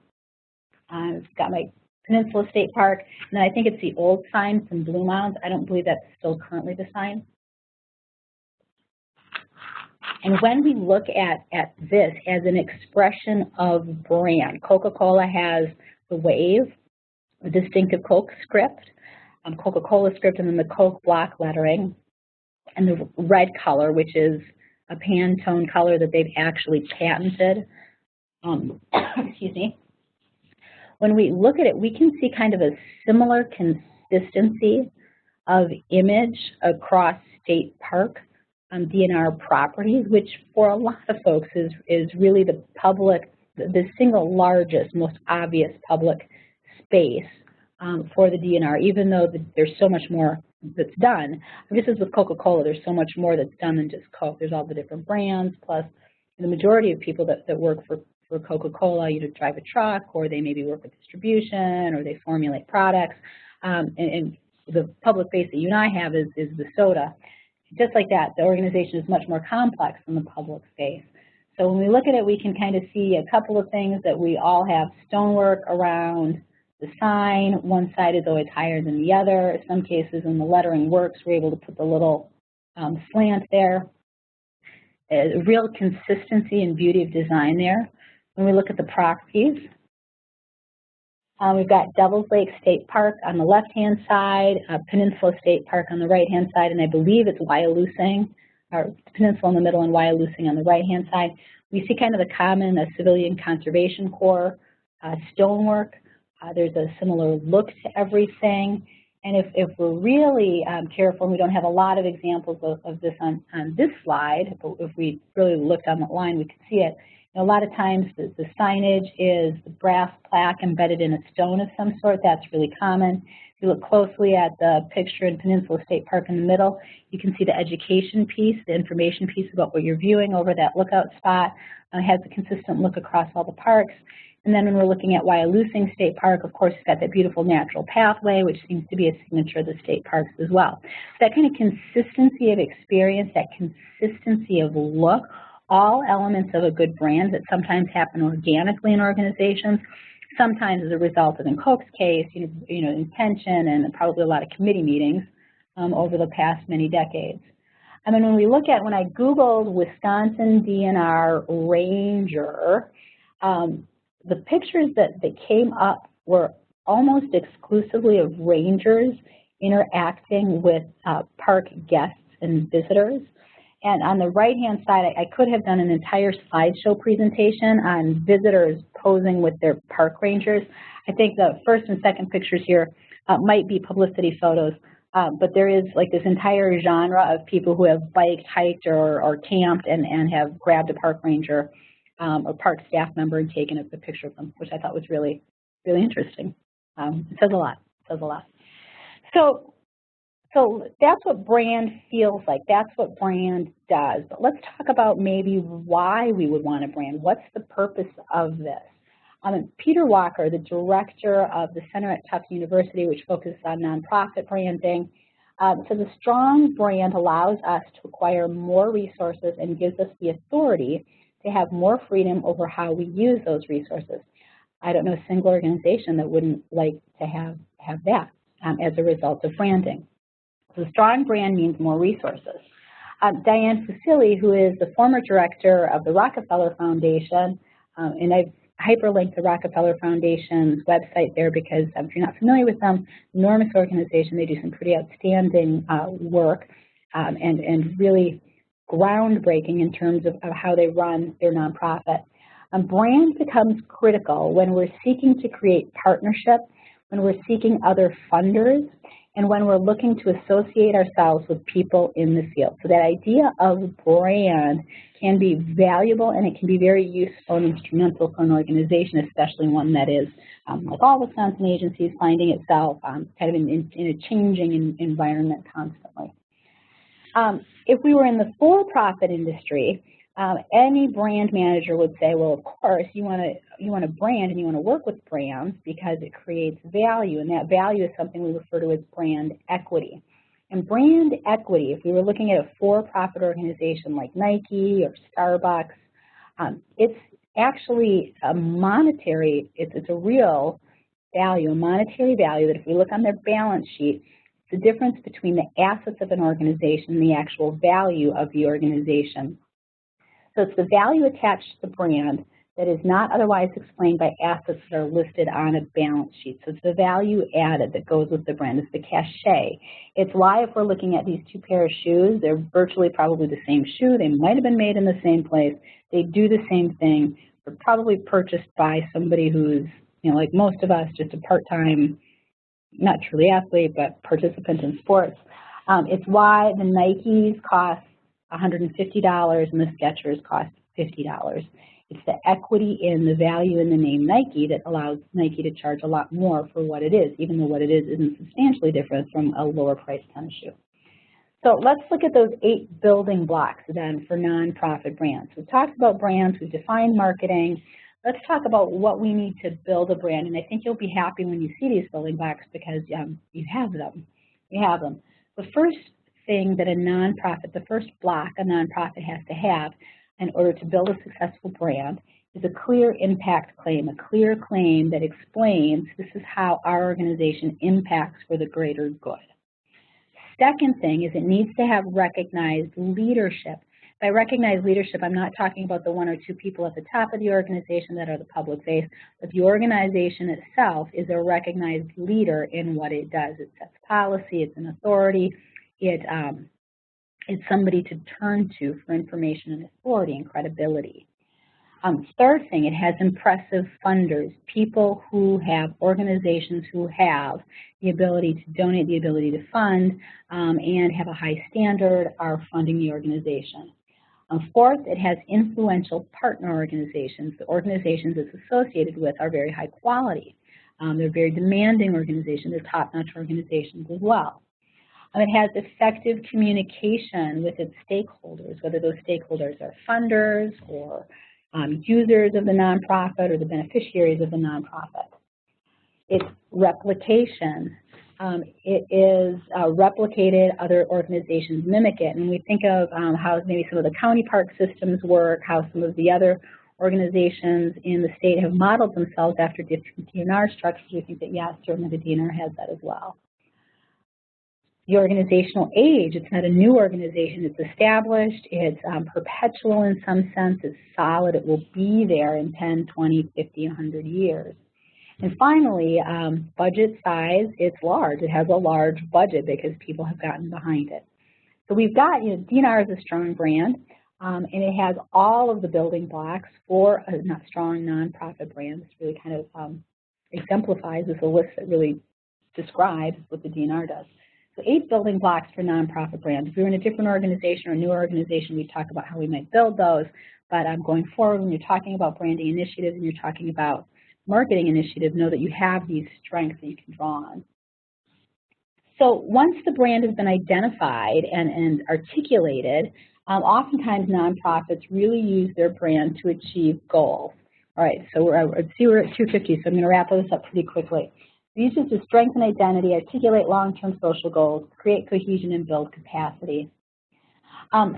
It's got my Peninsula State Park, and then I think it's the old sign from Blue Mounds. I don't believe that's still currently the sign. And when we look at this as an expression of brand, Coca-Cola has the wave, the distinctive Coke script, Coca-Cola script, and then the Coke block lettering, and the red color, which is a Pantone color that they've actually patented. Excuse me. when we look at it, we can see kind of a similar consistency of image across state park DNR properties, which for a lot of folks is really the single largest, most obvious public space for the DNR, even though there's so much more that's done. This is with Coca-Cola, there's so much more that's done than just Coke. There's all the different brands, plus the majority of people that work for Coca-Cola either drive a truck, or they maybe work with distribution, or they formulate products. And the public base that you and I have is the soda. Just like that, the organization is much more complex than the public space. So when we look at it, we can kind of see a couple of things that we all have stonework around the sign. One side is always higher than the other. In some cases, when the lettering works, we're able to put the little slant there. A real consistency and beauty of design there. When we look at the properties, we've got Devil's Lake State Park on the left-hand side, Peninsula State Park on the right-hand side, and I believe it's Wyalusing, or Peninsula in the middle and Wyalusing on the right-hand side. We see kind of the common Civilian Conservation Corps stonework. There's a similar look to everything. And if we're really careful, and we don't have a lot of examples of this on this slide, but if we really looked on that line, we could see it. A lot of times the signage is the brass plaque embedded in a stone of some sort. That's really common. If you look closely at the picture in Peninsula State Park in the middle, you can see the education piece, the information piece about what you're viewing over that lookout spot. It has a consistent look across all the parks. And then when we're looking at Wyalusing State Park, of course, it's got that beautiful natural pathway, which seems to be a signature of the state parks as well. That kind of consistency of experience, that consistency of look, all elements of a good brand that sometimes happen organically in organizations, sometimes as a result of, in Coke's case, intention and probably a lot of committee meetings over the past many decades. I mean, when I Googled Wisconsin DNR Ranger, the pictures that came up were almost exclusively of rangers interacting with park guests and visitors. And on the right-hand side, I could have done an entire slideshow presentation on visitors posing with their park rangers. I think the first and second pictures here might be publicity photos, but there is like this entire genre of people who have biked, hiked, or camped and have grabbed a park ranger or park staff member and taken a picture of them, which I thought was really, really interesting. It says a lot. It says a lot. So that's what brand feels like. That's what brand does. But let's talk about maybe why we would want a brand. What's the purpose of this? Peter Walker, the director of the Center at Tufts University, which focuses on nonprofit branding, says a strong brand allows us to acquire more resources and gives us the authority to have more freedom over how we use those resources. I don't know a single organization that wouldn't like to have that as a result of branding. So a strong brand means more resources. Diane Fusilli, who is the former director of the Rockefeller Foundation, and I've hyperlinked the Rockefeller Foundation's website there because if you're not familiar with them, enormous organization, they do some pretty outstanding work and really groundbreaking in terms of how they run their nonprofit. Brand becomes critical when we're seeking to create partnership, when we're seeking other funders, and when we're looking to associate ourselves with people in the field. So that idea of brand can be valuable and it can be very useful and instrumental for an organization, especially one that is, like all Wisconsin agencies, finding itself kind of in a changing environment constantly. If we were in the for-profit industry, any brand manager would say, well, of course, you want to brand and you want to work with brands because it creates value, and that value is something we refer to as brand equity. And brand equity, if we were looking at a for-profit organization like Nike or Starbucks, it's actually a monetary, it's a real value, a monetary value that if we look on their balance sheet, it's the difference between the assets of an organization and the actual value of the organization. So it's the value attached to the brand that is not otherwise explained by assets that are listed on a balance sheet. So it's the value added that goes with the brand. It's the cachet. It's why if we're looking at these two pair of shoes, they're virtually probably the same shoe. They might have been made in the same place. They do the same thing. They're probably purchased by somebody who's you know, like most of us, just a part-time, not truly athlete, but participant in sports. It's why the Nikes cost $150 and the Skechers cost $50. It's the equity in the value in the name Nike that allows Nike to charge a lot more for what it is, even though what it is isn't substantially different from a lower price tennis shoe. So let's look at those 8 building blocks then for nonprofit brands. We've talked about brands, we've defined marketing. Let's talk about what we need to build a brand, and I think you'll be happy when you see these building blocks because you have them. You have them. The first thing that a nonprofit, the first block a nonprofit has to have in order to build a successful brand is a clear impact claim, a clear claim that explains this is how our organization impacts for the greater good. Second thing is it needs to have recognized leadership. By recognized leadership, I'm not talking about the 1 or 2 people at the top of the organization that are the public face, but the organization itself is a recognized leader in what it does. It sets policy, it's an authority, it's somebody to turn to for information and authority and credibility. Third thing, it has impressive funders, people who have, organizations who have the ability to donate, the ability to fund, and have a high standard, are funding the organization. Fourth, it has influential partner organizations. The organizations it's associated with are very high quality. They're very demanding organizations. They're top-notch organizations as well. It has effective communication with its stakeholders, whether those stakeholders are funders or users of the nonprofit or the beneficiaries of the nonprofit. It's replication. It is replicated, other organizations mimic it. And when we think of how maybe some of the county park systems work, how some of the other organizations in the state have modeled themselves after different DNR structures, we think that, yes, certainly the DNR has that as well. The organizational age, it's not a new organization, it's established, it's perpetual in some sense, it's solid, it will be there in 10, 20, 50, 100 years. And finally, budget size, it's large. It has a large budget because people have gotten behind it. So we've got, you know, DNR is a strong brand, and it has all of the building blocks for a strong nonprofit brand. This really kind of exemplifies, this a list that really describes what the DNR does. So 8 building blocks for nonprofit brands. If we were in a different organization or a new organization, we'd talk about how we might build those. But going forward, when you're talking about branding initiatives and you're talking about marketing initiatives, know that you have these strengths that you can draw on. So once the brand has been identified and articulated, oftentimes nonprofits really use their brand to achieve goals. All right, so we're at 2:50, so I'm going to wrap this up pretty quickly. These are to strengthen identity, articulate long-term social goals, create cohesion, and build capacity. A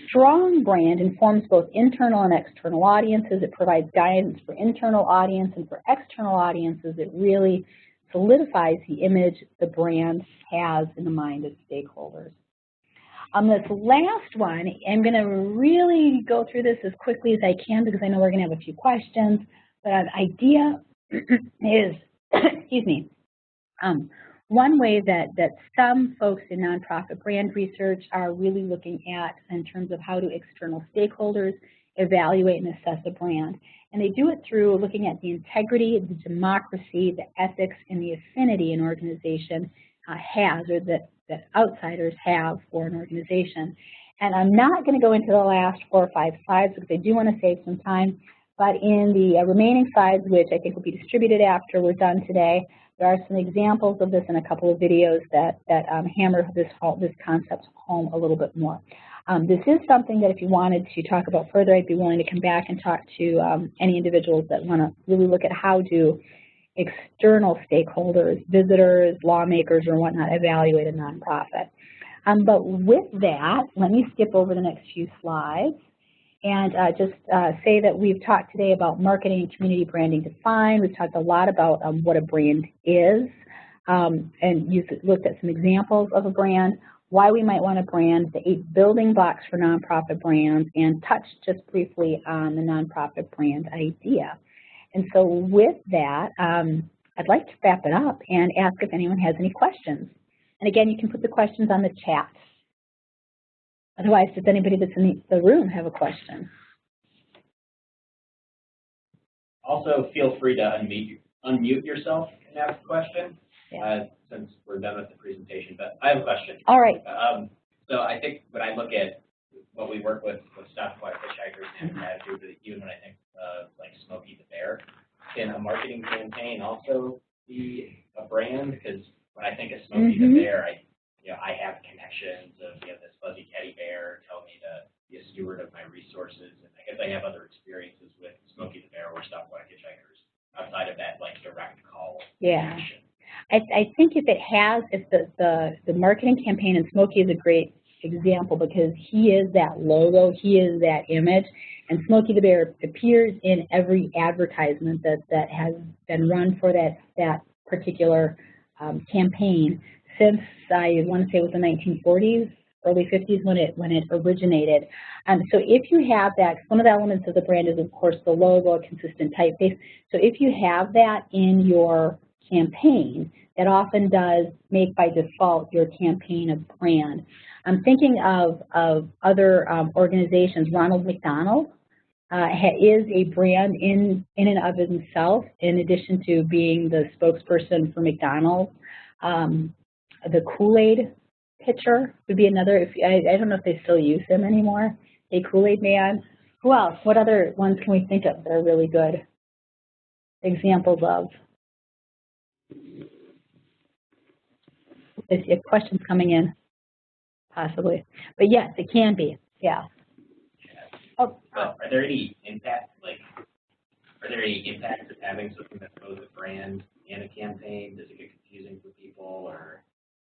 strong brand informs both internal and external audiences. It provides guidance for internal audience, and for external audiences, it really solidifies the image the brand has in the mind of stakeholders. This last one, I'm going to really go through this as quickly as I can because I know we're going to have a few questions, but an idea is, excuse me, one way that some folks in nonprofit brand research are really looking at in terms of how do external stakeholders evaluate and assess a brand. And they do it through looking at the integrity, the democracy, the ethics, and the affinity an organization has, or that outsiders have for an organization. And I'm not going to go into the last 4 or 5 slides because I do want to save some time. But in the remaining slides, which I think will be distributed after we're done today, there are some examples of this in a couple of videos that hammer this concept home a little bit more. This is something that if you wanted to talk about further, I'd be willing to come back and talk to any individuals that want to really look at how do external stakeholders, visitors, lawmakers, or whatnot evaluate a nonprofit. But with that, let me skip over the next few slides and just say that we've talked today about marketing and community branding defined. We've talked a lot about what a brand is, and you've looked at some examples of a brand, why we might want a brand, the 8 building blocks for nonprofit brands, and touched just briefly on the nonprofit brand idea. And so with that, I'd like to wrap it up and ask if anyone has any questions. And again, you can put the questions on the chat. Otherwise, does anybody that's in the room have a question? Also, feel free to unmute unmute yourself and ask a question, since we're done with the presentation. But I have a question. All right. So I think when I look at what we work with Stop Aquatic Hitchhikers and Attitude, even when I think like Smokey the Bear, can a marketing campaign also be a brand? Because when I think of Smokey the Bear, I have connections of this fuzzy teddy bear telling me to be a steward of my resources, and I guess I have other experiences with Smokey the Bear or Stop Aquatic Hitchhikers outside of that like direct call. Yeah. I think if the marketing campaign, and Smokey is a great example because he is that logo, he is that image, and Smokey the Bear appears in every advertisement that has been run for that particular campaign since I want to say it was the 1940s, early 50s when it originated. So if you have that, one of the elements of the brand is of course the logo, a consistent typeface. So if you have that in your campaign, that often does make by default your campaign a brand. I'm thinking of other organizations. Ronald McDonald is a brand in and of himself, in addition to being the spokesperson for McDonald's. The Kool-Aid pitcher would be another. I don't know if they still use him anymore. A Kool-Aid man. Who else? What other ones can we think of that are really good examples of? If questions coming in, possibly. But yes, it can be. Yeah. Oh. But are there any impacts? Are there any impacts of having something that's both a brand and a campaign? Does it get confusing for people, or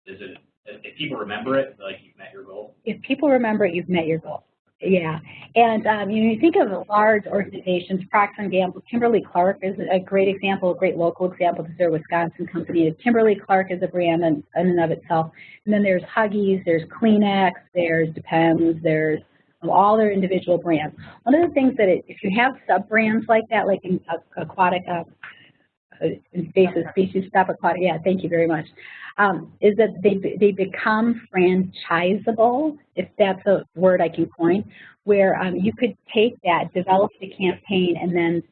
does it? If people remember it, like you've met your goal? If people remember it, you've met your goal. Yeah, and you think of large organizations, Procter & Gamble, Kimberly-Clark is a great example, a great local example because they're a Wisconsin company. Kimberly-Clark is a brand in and of itself. And then there's Huggies, there's Kleenex, there's Depends, there's all their individual brands. One of the things that if you have sub-brands like that, like in aquatic, invasive species, Stop Aquatic, yeah, thank you very much, is that they become franchisable, if that's a word I can coin, where you could take that, develop the campaign, and then,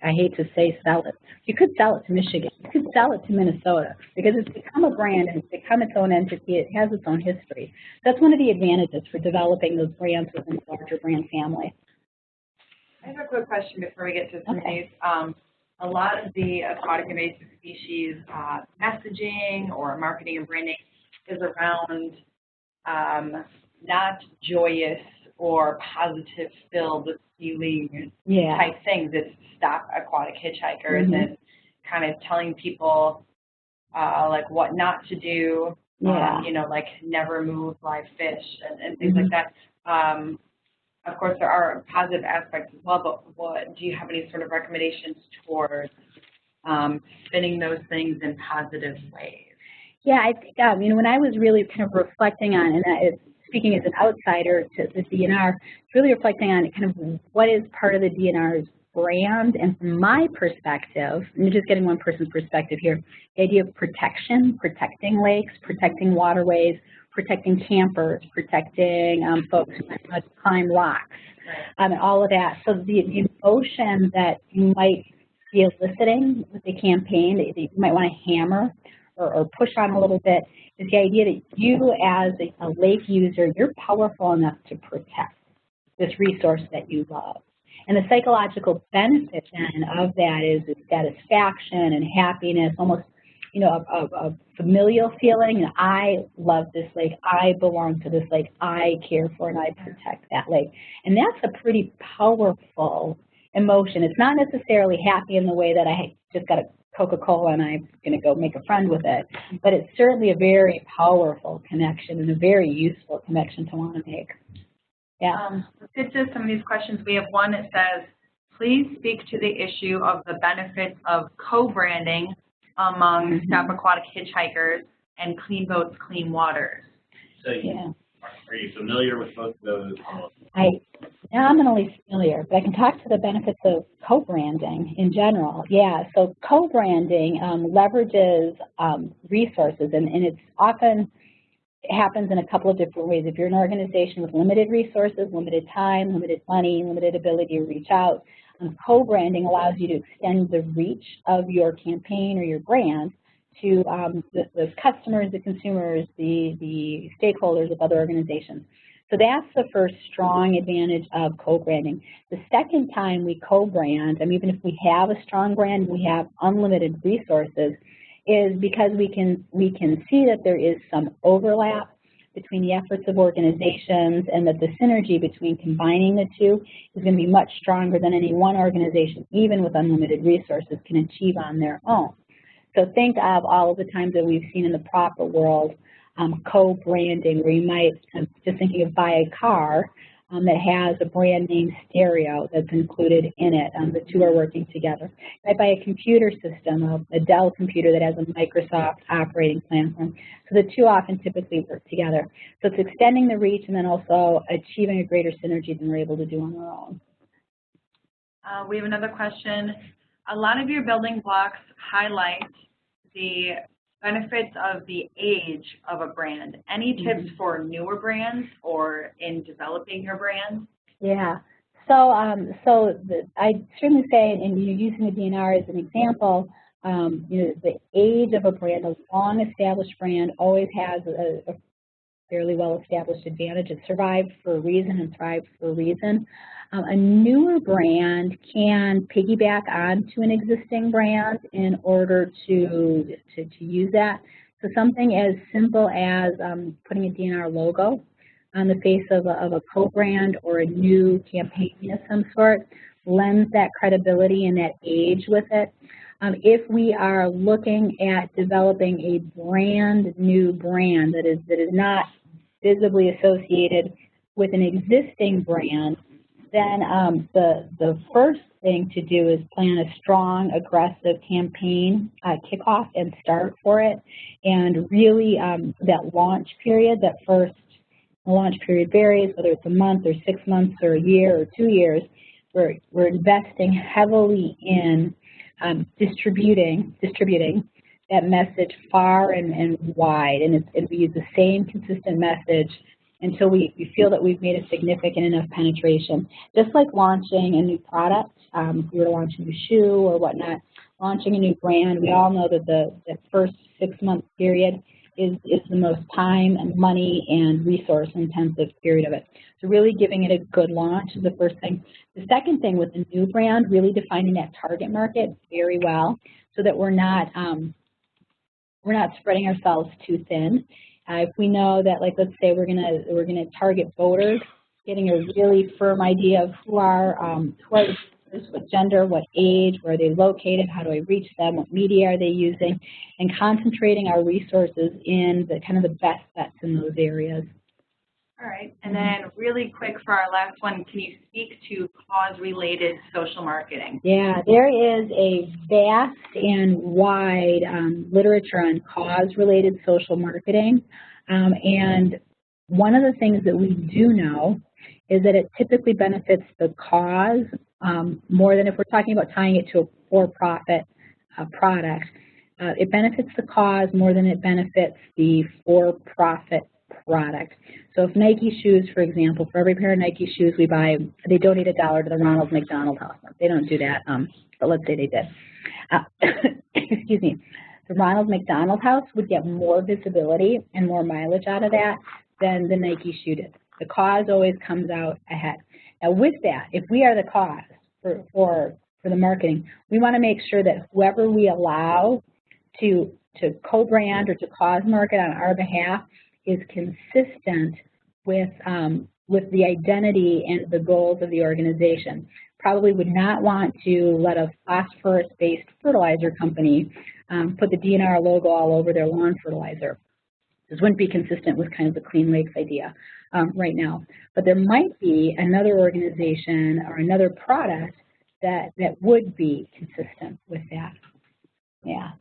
I hate to say sell it. You could sell it to Michigan. You could sell it to Minnesota because it's become a brand and it's become its own entity. It has its own history. That's one of the advantages for developing those brands within the larger brand family. I have a quick question before we get to some of these. A lot of the aquatic invasive species messaging or marketing and branding is around not joyous or positive filled with feeling type things. It's Stop Aquatic Hitchhikers and kind of telling people like what not to do, like never move live fish and things like that. Of course, there are positive aspects as well, but do you have any sort of recommendations towards spinning those things in positive ways? Yeah, I think, when I was really kind of reflecting on, and speaking as an outsider to the DNR, really reflecting on kind of what is part of the DNR's brand, and from my perspective, and just getting one person's perspective here, the idea of protection, protecting lakes, protecting waterways, protecting campers, protecting folks who might climb rocks, and all of that. So the emotion that you might be eliciting with the campaign, that you might want to hammer or push on a little bit, is the idea that you as a lake user, you're powerful enough to protect this resource that you love. And the psychological benefit then of that is satisfaction and happiness, almost a familial feeling. I love this lake. I belong to this lake. I care for and I protect that lake. And that's a pretty powerful emotion. It's not necessarily happy in the way that I just got a Coca-Cola and I'm going to go make a friend with it, but it's certainly a very powerful connection and a very useful connection to want to make. Yeah. Let's get to some of these questions. We have one that says, please speak to the issue of the benefits of co-branding among Stop Aquatic Hitchhikers and Clean Boats, Clean Waters. So are you familiar with both of those? I'm nominally familiar, but I can talk to the benefits of co-branding in general. Yeah, so co-branding leverages resources, and it's often happens in a couple of different ways. If you're an organization with limited resources, limited time, limited money, limited ability to reach out, Co-branding allows you to extend the reach of your campaign or your brand to the customers, the consumers, the stakeholders of other organizations. So that's the first strong advantage of co-branding. The second time we co-brand, and even if we have a strong brand, we have unlimited resources, is because we can see that there is some overlap between the efforts of organizations, and that the synergy between combining the two is going to be much stronger than any one organization, even with unlimited resources, can achieve on their own. So think of all of the times that we've seen in the profit world, co-branding, where you might, just thinking of buy a car that has a brand name stereo that's included in it. The two are working together. You might buy a computer system, a Dell computer that has a Microsoft operating platform. So the two often typically work together. So it's extending the reach and then also achieving a greater synergy than we're able to do on our own. We have another question. A lot of your building blocks highlight the benefits of the age of a brand. Any tips for newer brands or in developing your brand? Yeah. So, I'd certainly say, and you're using the DNR as an example, the age of a brand, a long-established brand always has a fairly well-established advantage. It survived for a reason and thrived for a reason. A newer brand can piggyback onto an existing brand in order to use that. So something as simple as putting a DNR logo on the face of a co-brand or a new campaign of some sort lends that credibility and that age with it. If we are looking at developing a brand new brand that is not visibly associated with an existing brand, then the first thing to do is plan a strong, aggressive campaign kickoff and start for it. And really that launch period, that first launch period varies, whether it's a month or 6 months or a year or 2 years. We're investing heavily in distributing that message far and wide, and we use the same consistent message until we feel that we've made a significant enough penetration. Just like launching a new product, if we were to launch a new shoe or whatnot, launching a new brand, we all know that the first 6-month period is the most time and money and resource intensive period of it. So really giving it a good launch is the first thing. The second thing with a new brand, really defining that target market very well so that we're not spreading ourselves too thin. If we know that, like, let's say we're gonna target voters, getting a really firm idea of who are the voters, what gender, what age, where are they located, how do I reach them, what media are they using, and concentrating our resources in the kind of the best bets in those areas. All right, and then really quick for our last one, can you speak to cause-related social marketing? Yeah, there is a vast and wide literature on cause-related social marketing, and one of the things that we do know is that it typically benefits the cause more than if we're talking about tying it to a for-profit product. It benefits the cause more than it benefits the for-profit product. So if Nike shoes, for example, for every pair of Nike shoes we buy, they donate $1 to the Ronald McDonald House. They don't do that, but let's say they did. Excuse me. The Ronald McDonald House would get more visibility and more mileage out of that than the Nike shoe did. The cause always comes out ahead. Now with that, if we are the cause for the marketing, we want to make sure that whoever we allow to co-brand or to cause market on our behalf is consistent with the identity and the goals of the organization. Probably would not want to let a phosphorus-based fertilizer company put the DNR logo all over their lawn fertilizer. This wouldn't be consistent with kind of the Clean Lakes idea right now. But there might be another organization or another product that would be consistent with that. Yeah.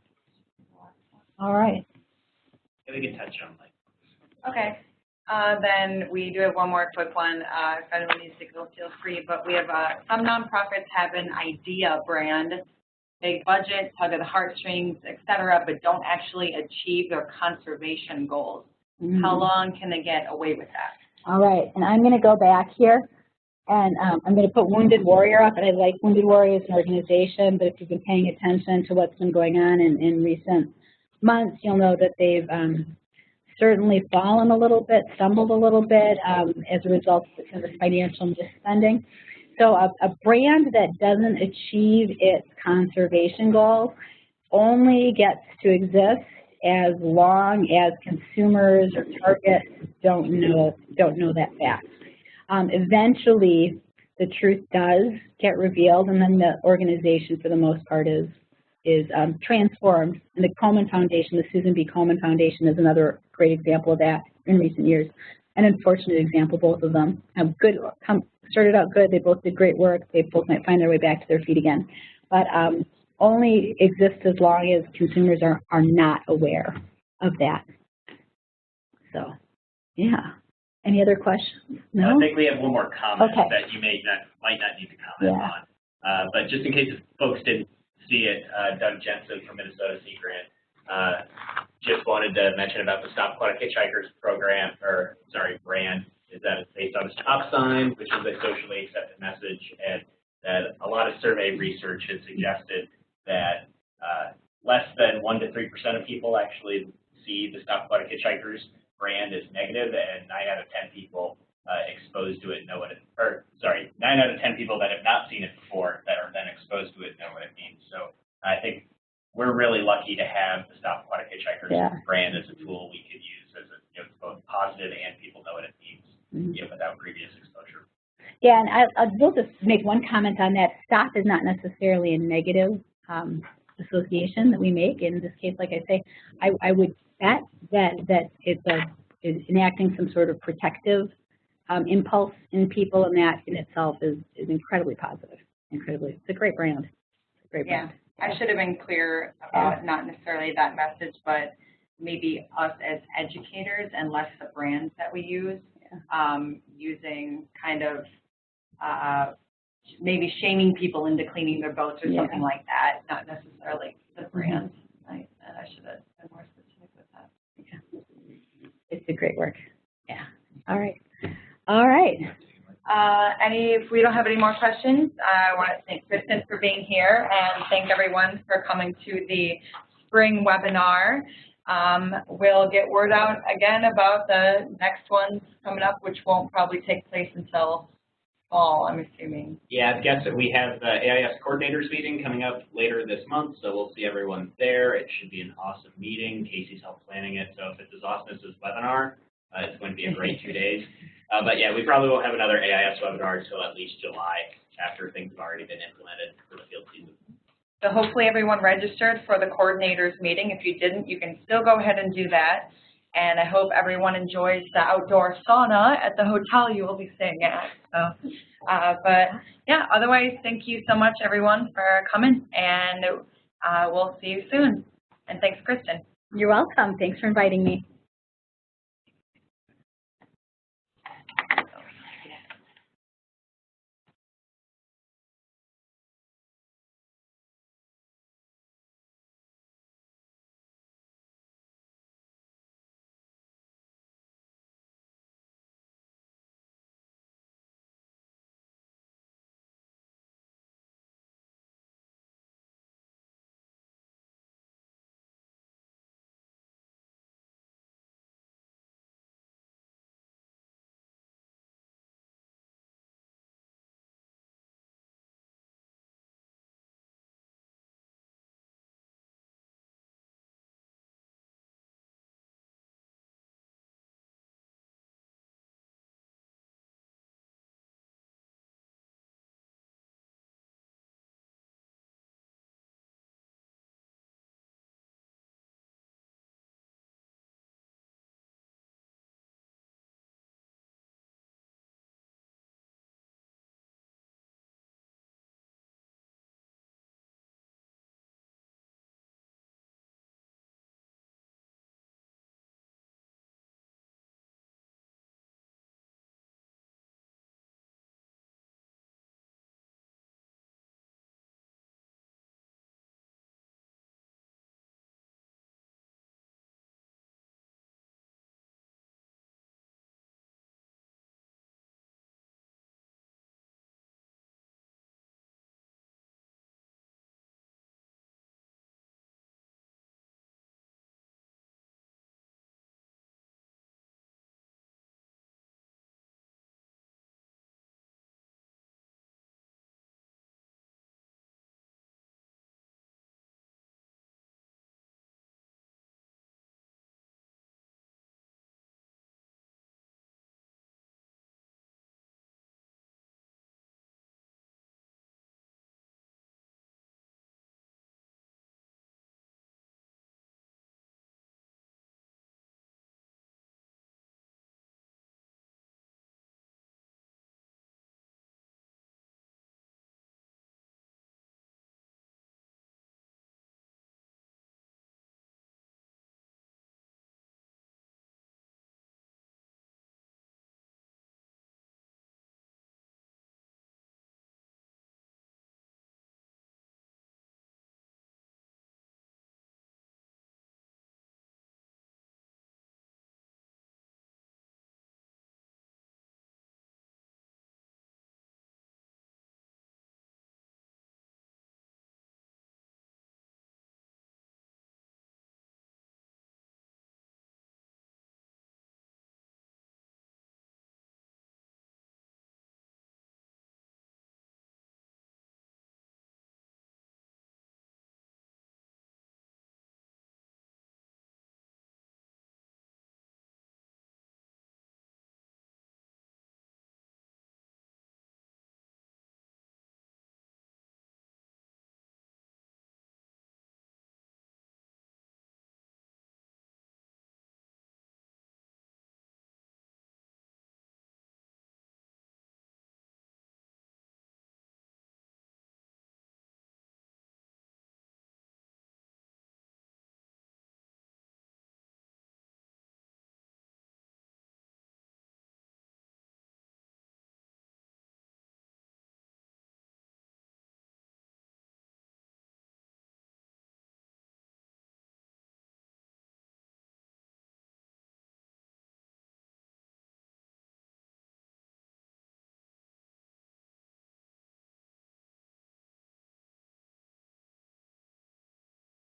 All right. Yeah, we can touch on like. Okay. Then we do have one more quick one. If anyone needs to go, feel free. But we have some nonprofits have an idea brand, big budget, tug of the heartstrings, etc., but don't actually achieve their conservation goals. How long can they get away with that? All right, and I'm going to go back here And I'm going to put Wounded Warrior up, and I like Wounded Warrior as an organization, but if you've been paying attention to what's been going on in recent months, you'll know that they've certainly fallen a little bit, stumbled a little bit as a result of kind of financial misspending. So a brand that doesn't achieve its conservation goals only gets to exist as long as consumers or targets don't know that fact. Eventually, the truth does get revealed, and then the organization, for the most part, is transformed. And the Komen Foundation, the Susan B. Komen Foundation, is another great example of that in recent years. An unfortunate example, both of them have started out good. They both did great work. They both might find their way back to their feet again, but only exists as long as consumers are not aware of that. So, yeah. Any other questions? No? I think we have one more comment that you might not need to comment on. But just in case folks didn't see it, Doug Jensen from Minnesota Sea Grant just wanted to mention about the Stop Aquatic Hitchhikers program, brand, is that it's based on a stop sign, which is a socially accepted message, and that a lot of survey research has suggested that less than 1 to 3% of people actually see the Stop Aquatic Hitchhikers brand is negative, and 9 out of 10 people exposed to it know what it, 9 out of 10 people that have not seen it before that are then exposed to it know what it means. So I think we're really lucky to have the Stop Aquatic Hitchhikers brand as a tool we could use as it's both positive and people know what it means without previous exposure. Yeah, and I will just make one comment on that. Stop is not necessarily a negative association that we make. In this case, like I say, I would bet that it's enacting some sort of protective impulse in people, and that in itself is incredibly positive. It's a great brand. It's a great brand. I should have been clear about not necessarily that message, but maybe us as educators and less the brands that we use, using kind of maybe shaming people into cleaning their boats or something like that, not necessarily the brands. I should have been more specific with that. Yeah. It's a great work. Yeah. All right. All right. If we don't have any more questions, I want to thank Kristen for being here and thank everyone for coming to the spring webinar. We'll get word out again about the next ones coming up, which won't probably take place until fall, I'm assuming. Yeah, I guess that we have the AIS coordinators meeting coming up later this month, so we'll see everyone there. It should be an awesome meeting. Casey's helped planning it, so if it's as awesome as this webinar, it's going to be a great 2 days. But yeah, we probably won't have another AIS webinar until at least July, after things have already been implemented for the field season. So hopefully everyone registered for the coordinators meeting. If you didn't, you can still go ahead and do that. And I hope everyone enjoys the outdoor sauna at the hotel you will be staying at. So, but yeah, otherwise, thank you so much, everyone, for coming, and we'll see you soon. And thanks, Kristen. You're welcome. Thanks for inviting me.